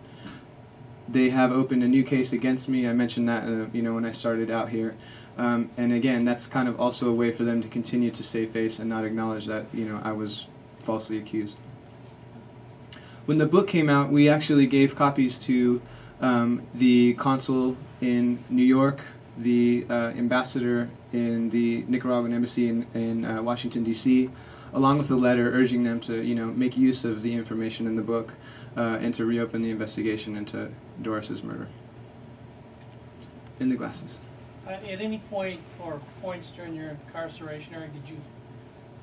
They have opened a new case against me. I mentioned that, you know, when I started out here. And again, that's kind of also a way for them to continue to save face and not acknowledge that, you know, I was falsely accused. When the book came out, we actually gave copies to the consul in New York, the ambassador in the Nicaraguan embassy in Washington, D.C., along with a letter urging them to, you know, make use of the information in the book and to reopen the investigation into Doris's murder. In the glasses. At any point or points during your incarceration, Eric, did you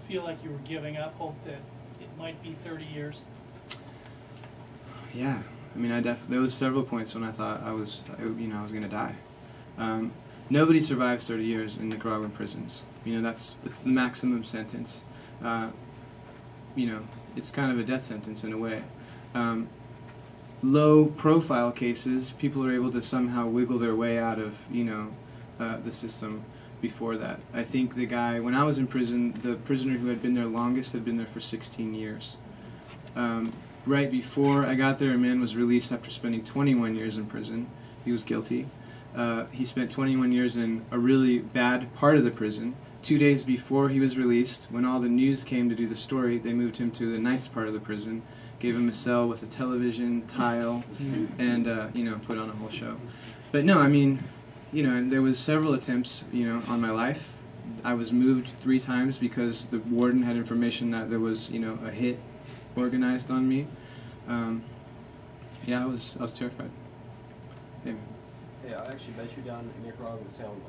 feel like you were giving up hope that it might be 30 years? Yeah, I mean, there was several points when I thought I was going to die. Nobody survives 30 years in Nicaraguan prisons. You know, that's the maximum sentence. You know, it's kind of a death sentence in a way. Low-profile cases, people are able to somehow wiggle their way out of, you know, the system before that. I think the guy, when I was in prison, the prisoner who had been there longest had been there for 16 years. Right before I got there, a man was released after spending 21 years in prison. He was guilty. He spent 21 years in a really bad part of the prison. 2 days before he was released, when all the news came to do the story, they moved him to the nice part of the prison, gave him a cell with a television, tile, and, you know, put on a whole show. But no, I mean, you know, and there was several attempts, you know, on my life. I was moved 3 times because the warden had information that there was, you know, a hit organized on me. Yeah, I was terrified. Yeah. Hey, I actually met you down in Nicaragua with San Juan.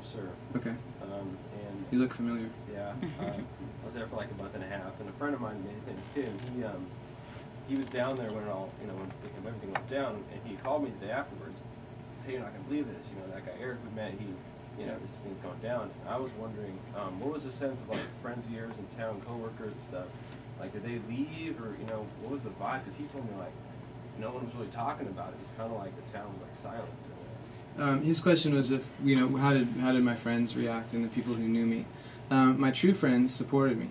Okay. And you look familiar. Yeah. I was there for like a month and a half, and a friend of mine, his name is Tim. he was down there when it all, you know, when everything went down, and he called me the day afterwards. He said, "Hey, you're not gonna believe this. You know, that guy Eric we met, this thing's going down." And I was wondering, what was the sense of like friends of yours and town coworkers and stuff? Like, did they leave, or what was the vibe? Because he told me like no one was really talking about it. It's kind of like the town was like silent. His question was if how did my friends react and the people who knew me. My true friends supported me.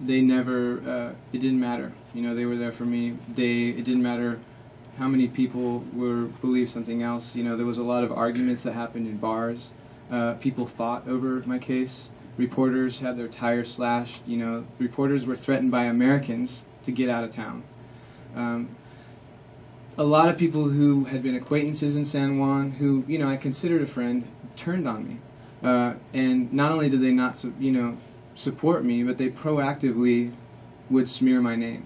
They never. It didn't matter. They were there for me. It didn't matter how many people believed something else. There was a lot of arguments that happened in bars. People fought over my case. Reporters had their tires slashed. Reporters were threatened by Americans to get out of town. A lot of people who had been acquaintances in San Juan, who I considered a friend, turned on me. And not only did they not support me, but they proactively would smear my name.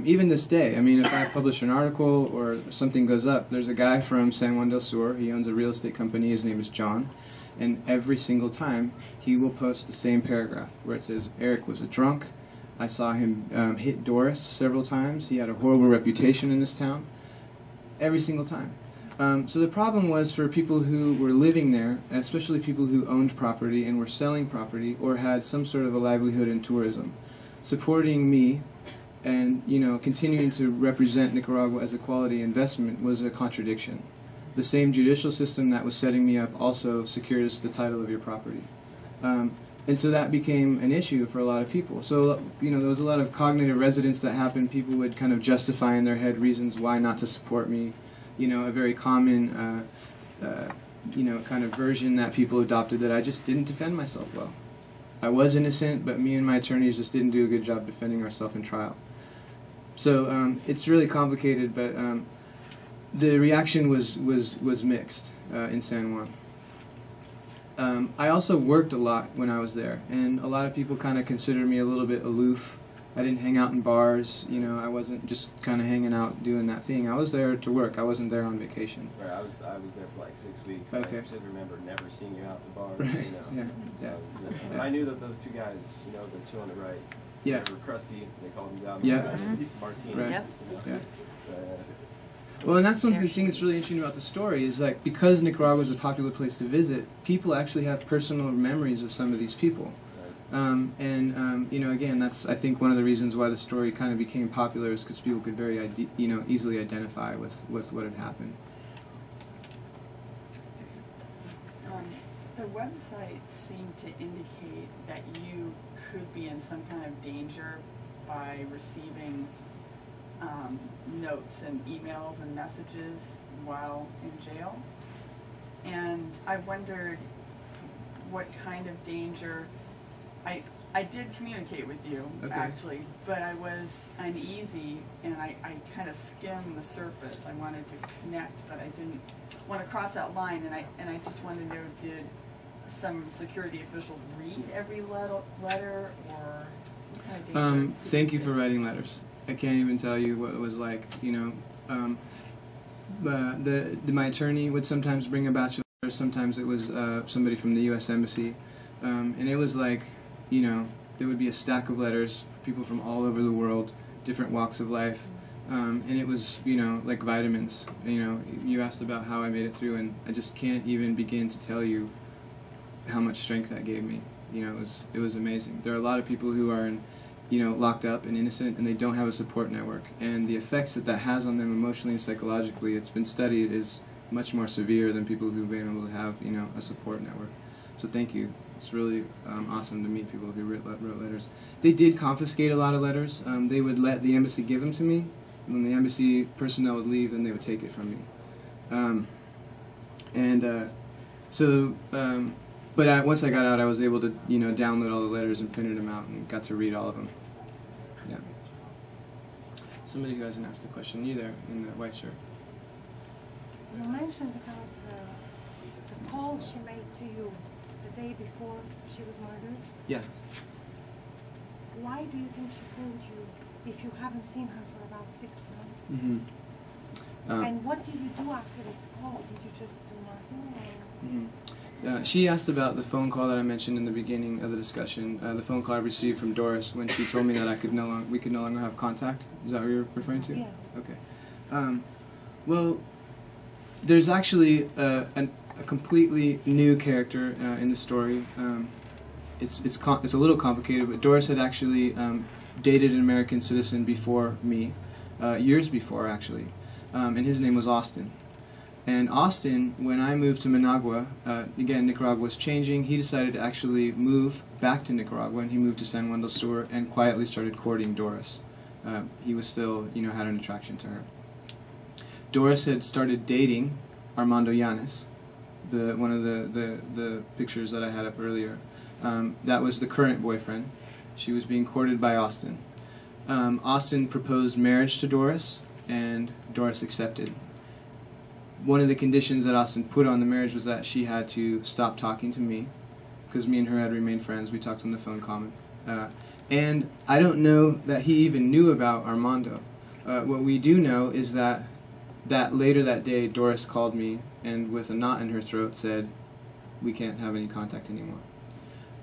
Even this day, if I publish an article or something goes up, there's a guy from San Juan del Sur, he owns a real estate company, his name is John, and every single time he will post the same paragraph where it says, "Eric was a drunk, I saw him hit Doris several times, he had a horrible reputation in this town," every single time. So the problem was for people who were living there, especially people who owned property and were selling property or had some sort of a livelihood in tourism, supporting me and continuing to represent Nicaragua as a quality investment was a contradiction. The same judicial system that was setting me up also secures the title of your property. And so that became an issue for a lot of people. So, there was a lot of cognitive resonance that happened. People would kind of justify in their head reasons why not to support me. A very common, kind of version that people adopted, that I just didn't defend myself well. I was innocent, but me and my attorneys just didn't do a good job defending ourselves in trial. So it's really complicated, but the reaction was mixed in San Juan. I also worked a lot when I was there, and a lot of people kind of considered me a little bit aloof. I didn't hang out in bars, I wasn't just kind of hanging out doing that thing. I was there to work. I wasn't there on vacation. Right, I was there for like 6 weeks. Okay. I specifically remember never seeing you out the bar. Right. Yeah. And I knew that those two guys, the two on the right, Yeah. they were crusty. They called them down. Yeah. Martine. Right. Yep. Yeah. So, Well, and that's the thing that's really interesting about the story is like because Nicaragua is a popular place to visit, people actually have personal memories of some of these people. Again, that's I think one of the reasons why the story kind of became popular is because people could very easily identify with what had happened. The website seemed to indicate that you could be in some kind of danger by receiving notes and emails and messages while in jail. And I wondered what kind of danger. I did communicate with you, okay. actually, but I was uneasy and I kind of skimmed the surface. I wanted to connect, but I didn't want to cross that line, and I just wanted to know, did some security officials read every letter, or what kind of danger? Thank you for writing letters. I can't even tell you what it was like, my attorney would sometimes bring a batch of letters, sometimes it was somebody from the U.S. Embassy, and it was like, there would be a stack of letters, people from all over the world, different walks of life, and it was, like vitamins. You asked about how I made it through, and I just can't even begin to tell you how much strength that gave me. It was amazing. There are a lot of people who are locked up and innocent, and they don't have a support network, and the effects that has on them emotionally and psychologically, it's been studied, is much more severe than people who've been able to have a support network. So thank you. It's really awesome to meet people who wrote letters. They did confiscate a lot of letters. They would let the embassy give them to me. When the embassy personnel would leave, then they would take it from me. But once I got out, I was able to download all the letters and printed them out and got to read all of them. Yeah. Somebody who hasn't asked a question. You there in the white shirt. You mentioned about the call she made to you the day before she was murdered. Yeah. Why do you think she called you if you haven't seen her for about 6 months? Mm-hmm. And what did you do after this call? Did you just do nothing? Or? She asked about the phone call that I mentioned in the beginning of the discussion. The phone call I received from Doris when she told me that we could no longer have contact. Is that what you're referring to? Yes. Okay. Well, there's actually a completely new character in the story. It's a little complicated, but Doris had actually dated an American citizen before me, years before actually, and his name was Austin. And Austin, when I moved to Managua, again, Nicaragua was changing. He decided to actually move back to Nicaragua, and he moved to San Juan del Sur and quietly started courting Doris. He was still, had an attraction to her. Doris had started dating Armando Llanes, one of the pictures that I had up earlier. That was the current boyfriend. She was being courted by Austin. Austin proposed marriage to Doris, and Doris accepted. One of the conditions that Austin put on the marriage was that she had to stop talking to me, because me and her had remained friends. We talked on the phone common. And I don't know that he even knew about Armando. What we do know is that later that day, Doris called me and with a knot in her throat said, "We can't have any contact anymore."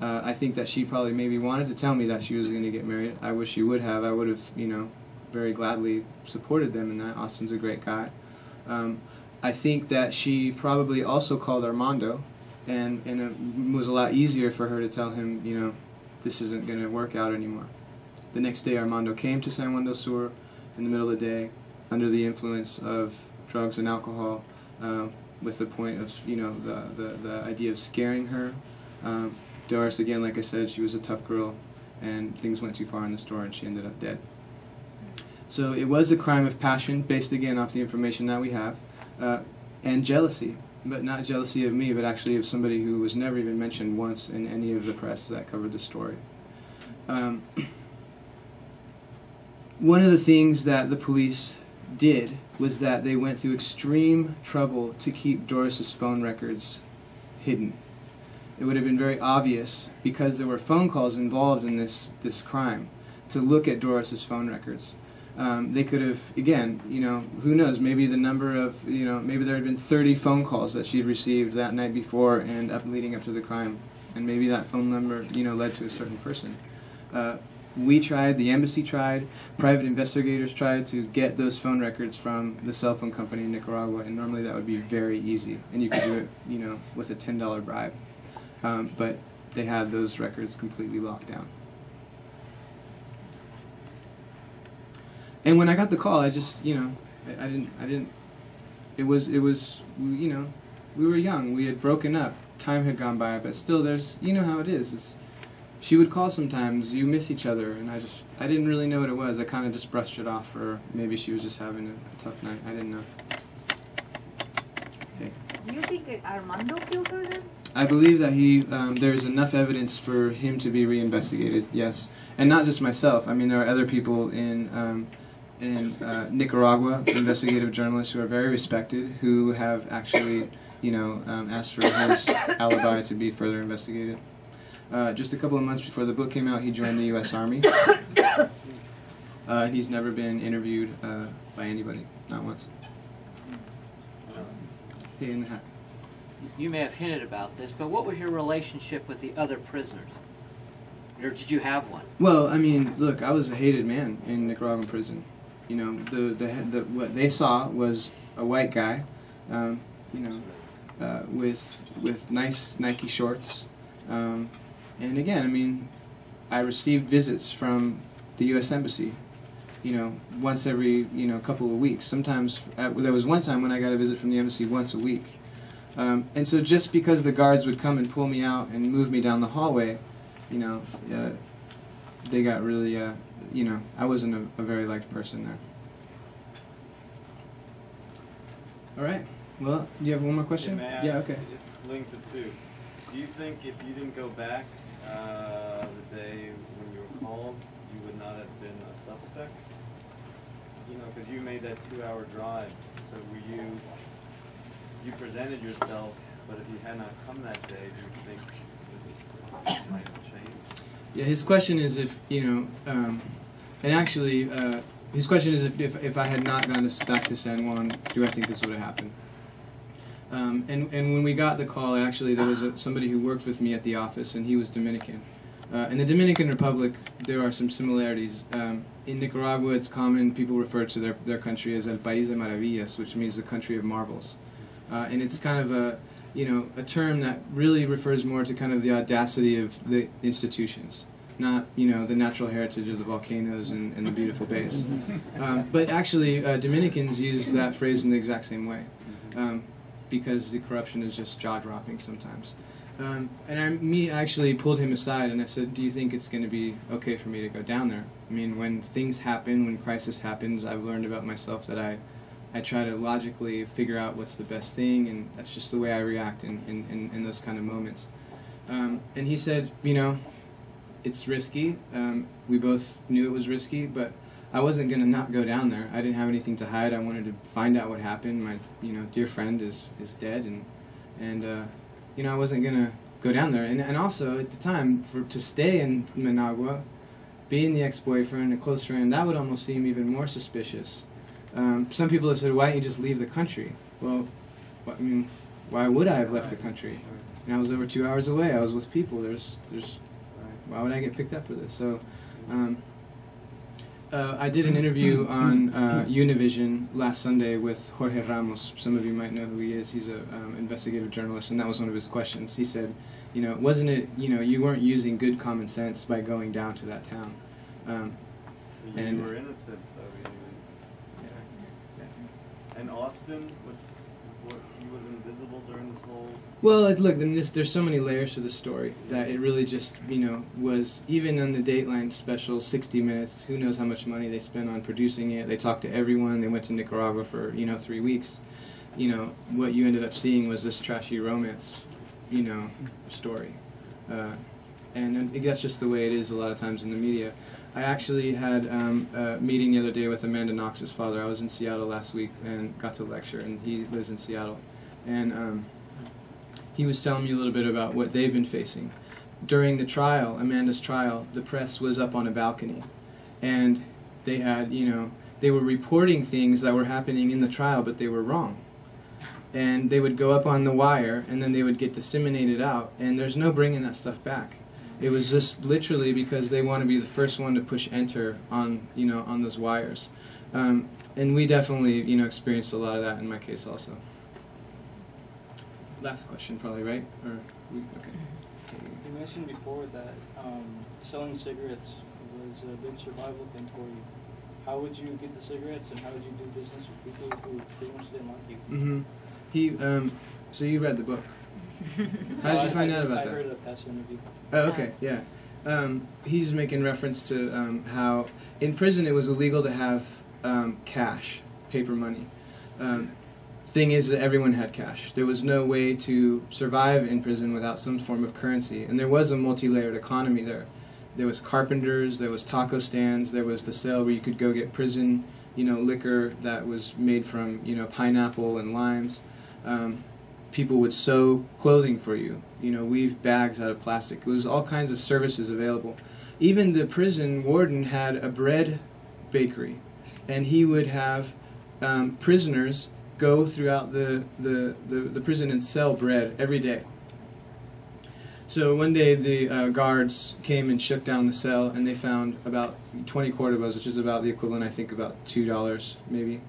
I think that she probably maybe wanted to tell me that she was going to get married. I wish she would have. I would have, very gladly supported them in that. Austin's a great guy. I think that she probably also called Armando, and it was a lot easier for her to tell him, this isn't going to work out anymore. The next day, Armando came to San Juan del Sur in the middle of the day, under the influence of drugs and alcohol, with the point of, the idea of scaring her. Doris, again, like I said, she was a tough girl, and things went too far in the store, and she ended up dead. So it was a crime of passion, based again off the information that we have, and jealousy, but not jealousy of me, but actually of somebody who was never even mentioned once in any of the press that covered the story. One of the things that the police did was that they went through extreme trouble to keep Doris's phone records hidden. It would have been very obvious, because there were phone calls involved in this crime, to look at Doris's phone records. They could have, again, who knows, maybe the number of, maybe there had been 30 phone calls that she had received that night before and leading up to the crime, and maybe that phone number, led to a certain person. We tried, the embassy tried, private investigators tried to get those phone records from the cell phone company in Nicaragua, and normally that would be very easy, and you could do it, with a $10 bribe. But they had those records completely locked down. And when I got the call, I just, I didn't, it was, we were young, we had broken up, time had gone by, but still there's, how it is, she would call sometimes, you miss each other, and I didn't really know what it was, I kind of just brushed it off, or maybe she was just having a tough night, I didn't know. Okay. Do you think Armando killed her then? I believe that there's enough evidence for him to be reinvestigated, yes. And not just myself, I mean there are other people in Nicaragua, investigative journalists who are very respected, who have actually, asked for his alibi to be further investigated. Just a couple of months before the book came out, he joined the U.S. Army. He's never been interviewed by anybody, not once. Hey, in the hat. You may have hinted about this, but what was your relationship with the other prisoners? Or did you have one? Well, I mean, look, I was a hated man in Nicaraguan prison. What they saw was a white guy, with nice Nike shorts. And again, I mean, I received visits from the U.S. Embassy, once every, couple of weeks. Sometimes, there was one time when I got a visit from the embassy once a week. And so just because the guards would come and pull me out and move me down the hallway, they got really, I wasn't a very liked person there. All right. Well, do you have one more question? Yeah, okay. It's linked to two. Do you think if you didn't go back the day when you were called, you would not have been a suspect? Because you made that 2-hour drive. So were you presented yourself, but if you had not come that day, do you think this might have changed? Yeah, his question is if, and actually, his question is if I had not gone back to San Juan, do I think this would have happened? And when we got the call, actually, there was somebody who worked with me at the office, and he was Dominican. In the Dominican Republic, there are some similarities. In Nicaragua, it's common, people refer to their country as El País de Maravillas, which means the country of marvels. And it's kind of a term that really refers more to kind of the audacity of the institutions, not, the natural heritage of the volcanoes and the beautiful bays. But actually, Dominicans use that phrase in the exact same way, because the corruption is just jaw-dropping sometimes. I actually pulled him aside and I said, do you think it's going to be okay for me to go down there? I mean, when things happen, when crisis happens, I've learned about myself that I try to logically figure out what's the best thing, and that's just the way I react in those kind of moments. And he said, it's risky. We both knew it was risky, but I wasn't going to not go down there. I didn't have anything to hide. I wanted to find out what happened. My dear friend is dead, and I wasn't going to go down there. And also, at the time, to stay in Managua, being the ex-boyfriend, a close friend, that would almost seem even more suspicious. Some people have said, why don't you just leave the country? Well, I mean, why would I have left the country? And I was over 2 hours away. I was with people. Why would I get picked up for this? So I did an interview on Univision last Sunday with Jorge Ramos. Some of you might know who he is. He's an investigative journalist, and that was one of his questions. He said, wasn't it, you weren't using good common sense by going down to that town. You were innocent, so And Austin, he was invisible during this whole... Well, look, there's so many layers to the story that it really just, was, even on the Dateline special, 60 Minutes, who knows how much money they spent on producing it. They talked to everyone. They went to Nicaragua for, 3 weeks. What you ended up seeing was this trashy romance, story. And that's just the way it is a lot of times in the media. I actually had a meeting the other day with Amanda Knox's father. I was in Seattle last week and got to lecture, and he lives in Seattle. And he was telling me a little bit about what they've been facing. During the trial, Amanda's trial, the press was up on a balcony. And they had, they were reporting things that were happening in the trial, but they were wrong. And they would go up on the wire, and then they would get disseminated out, and there's no bringing that stuff back. It was just literally because they want to be the first one to push enter on, on those wires. And we definitely, experienced a lot of that in my case also. Last question probably, right? Okay. You mentioned before that selling cigarettes was a big survival thing for you. How would you get the cigarettes, and how would you do business with people who pretty much didn't like you? So you read the book. How did you find out about that? I heard a past interview. Oh, okay, yeah. He's making reference to how in prison it was illegal to have cash, paper money. Thing is that everyone had cash. There was no way to survive in prison without some form of currency, and there was a multi-layered economy there. There was carpenters, there was taco stands, there was the sale where you could go get prison, liquor that was made from, pineapple and limes. People would sew clothing for you, weave bags out of plastic. It was all kinds of services available. Even the prison warden had a bread bakery, and he would have prisoners go throughout the prison and sell bread every day. So one day the guards came and shook down the cell, and they found about 20 Cordobas, which is about the equivalent, I think, about $2 maybe.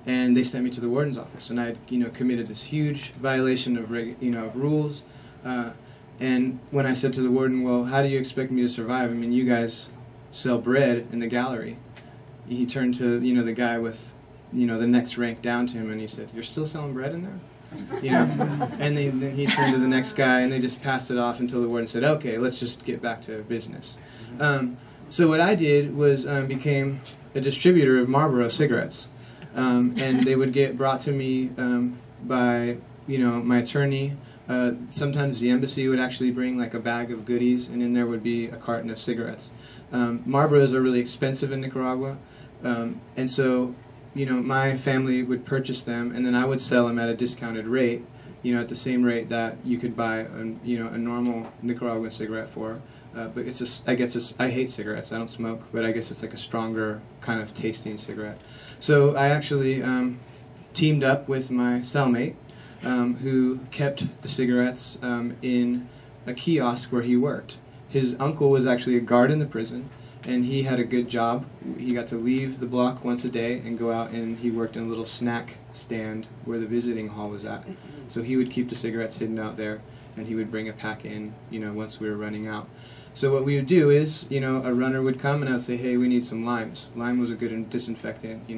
And they sent me to the warden's office, and I had, committed this huge violation of, of rules. And when I said to the warden, well, how do you expect me to survive? I mean, you guys sell bread in the gallery. He turned to, the guy with, the next rank down to him, and he said, you're still selling bread in there? And then he turned to the next guy, and they just passed it off until the warden said, okay, let's just get back to business. So what I did was became a distributor of Marlboro cigarettes. And they would get brought to me by, my attorney. Sometimes the embassy would actually bring like a bag of goodies, and in there would be a carton of cigarettes. Marlboros are really expensive in Nicaragua, and so, my family would purchase them, and then I would sell them at a discounted rate, at the same rate that you could buy, a normal Nicaraguan cigarette for. But I hate cigarettes. I don't smoke, but I guess it's like a stronger kind of tasting cigarette. So I actually teamed up with my cellmate, who kept the cigarettes in a kiosk where he worked. His uncle was actually a guard in the prison, and he had a good job. He got to leave the block once a day and go out, and he worked in a little snack stand where the visiting hall was at. So he would keep the cigarettes hidden out there, and he would bring a pack in, once we were running out. So what we would do is, a runner would come and I would say, hey, we need some limes. Lime was a good disinfectant,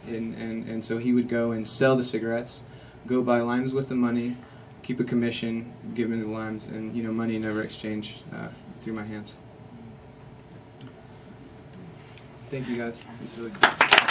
and so he would go and sell the cigarettes, go buy limes with the money, keep a commission, give me the limes, and money never exchanged through my hands. Thank you guys. It's really cool.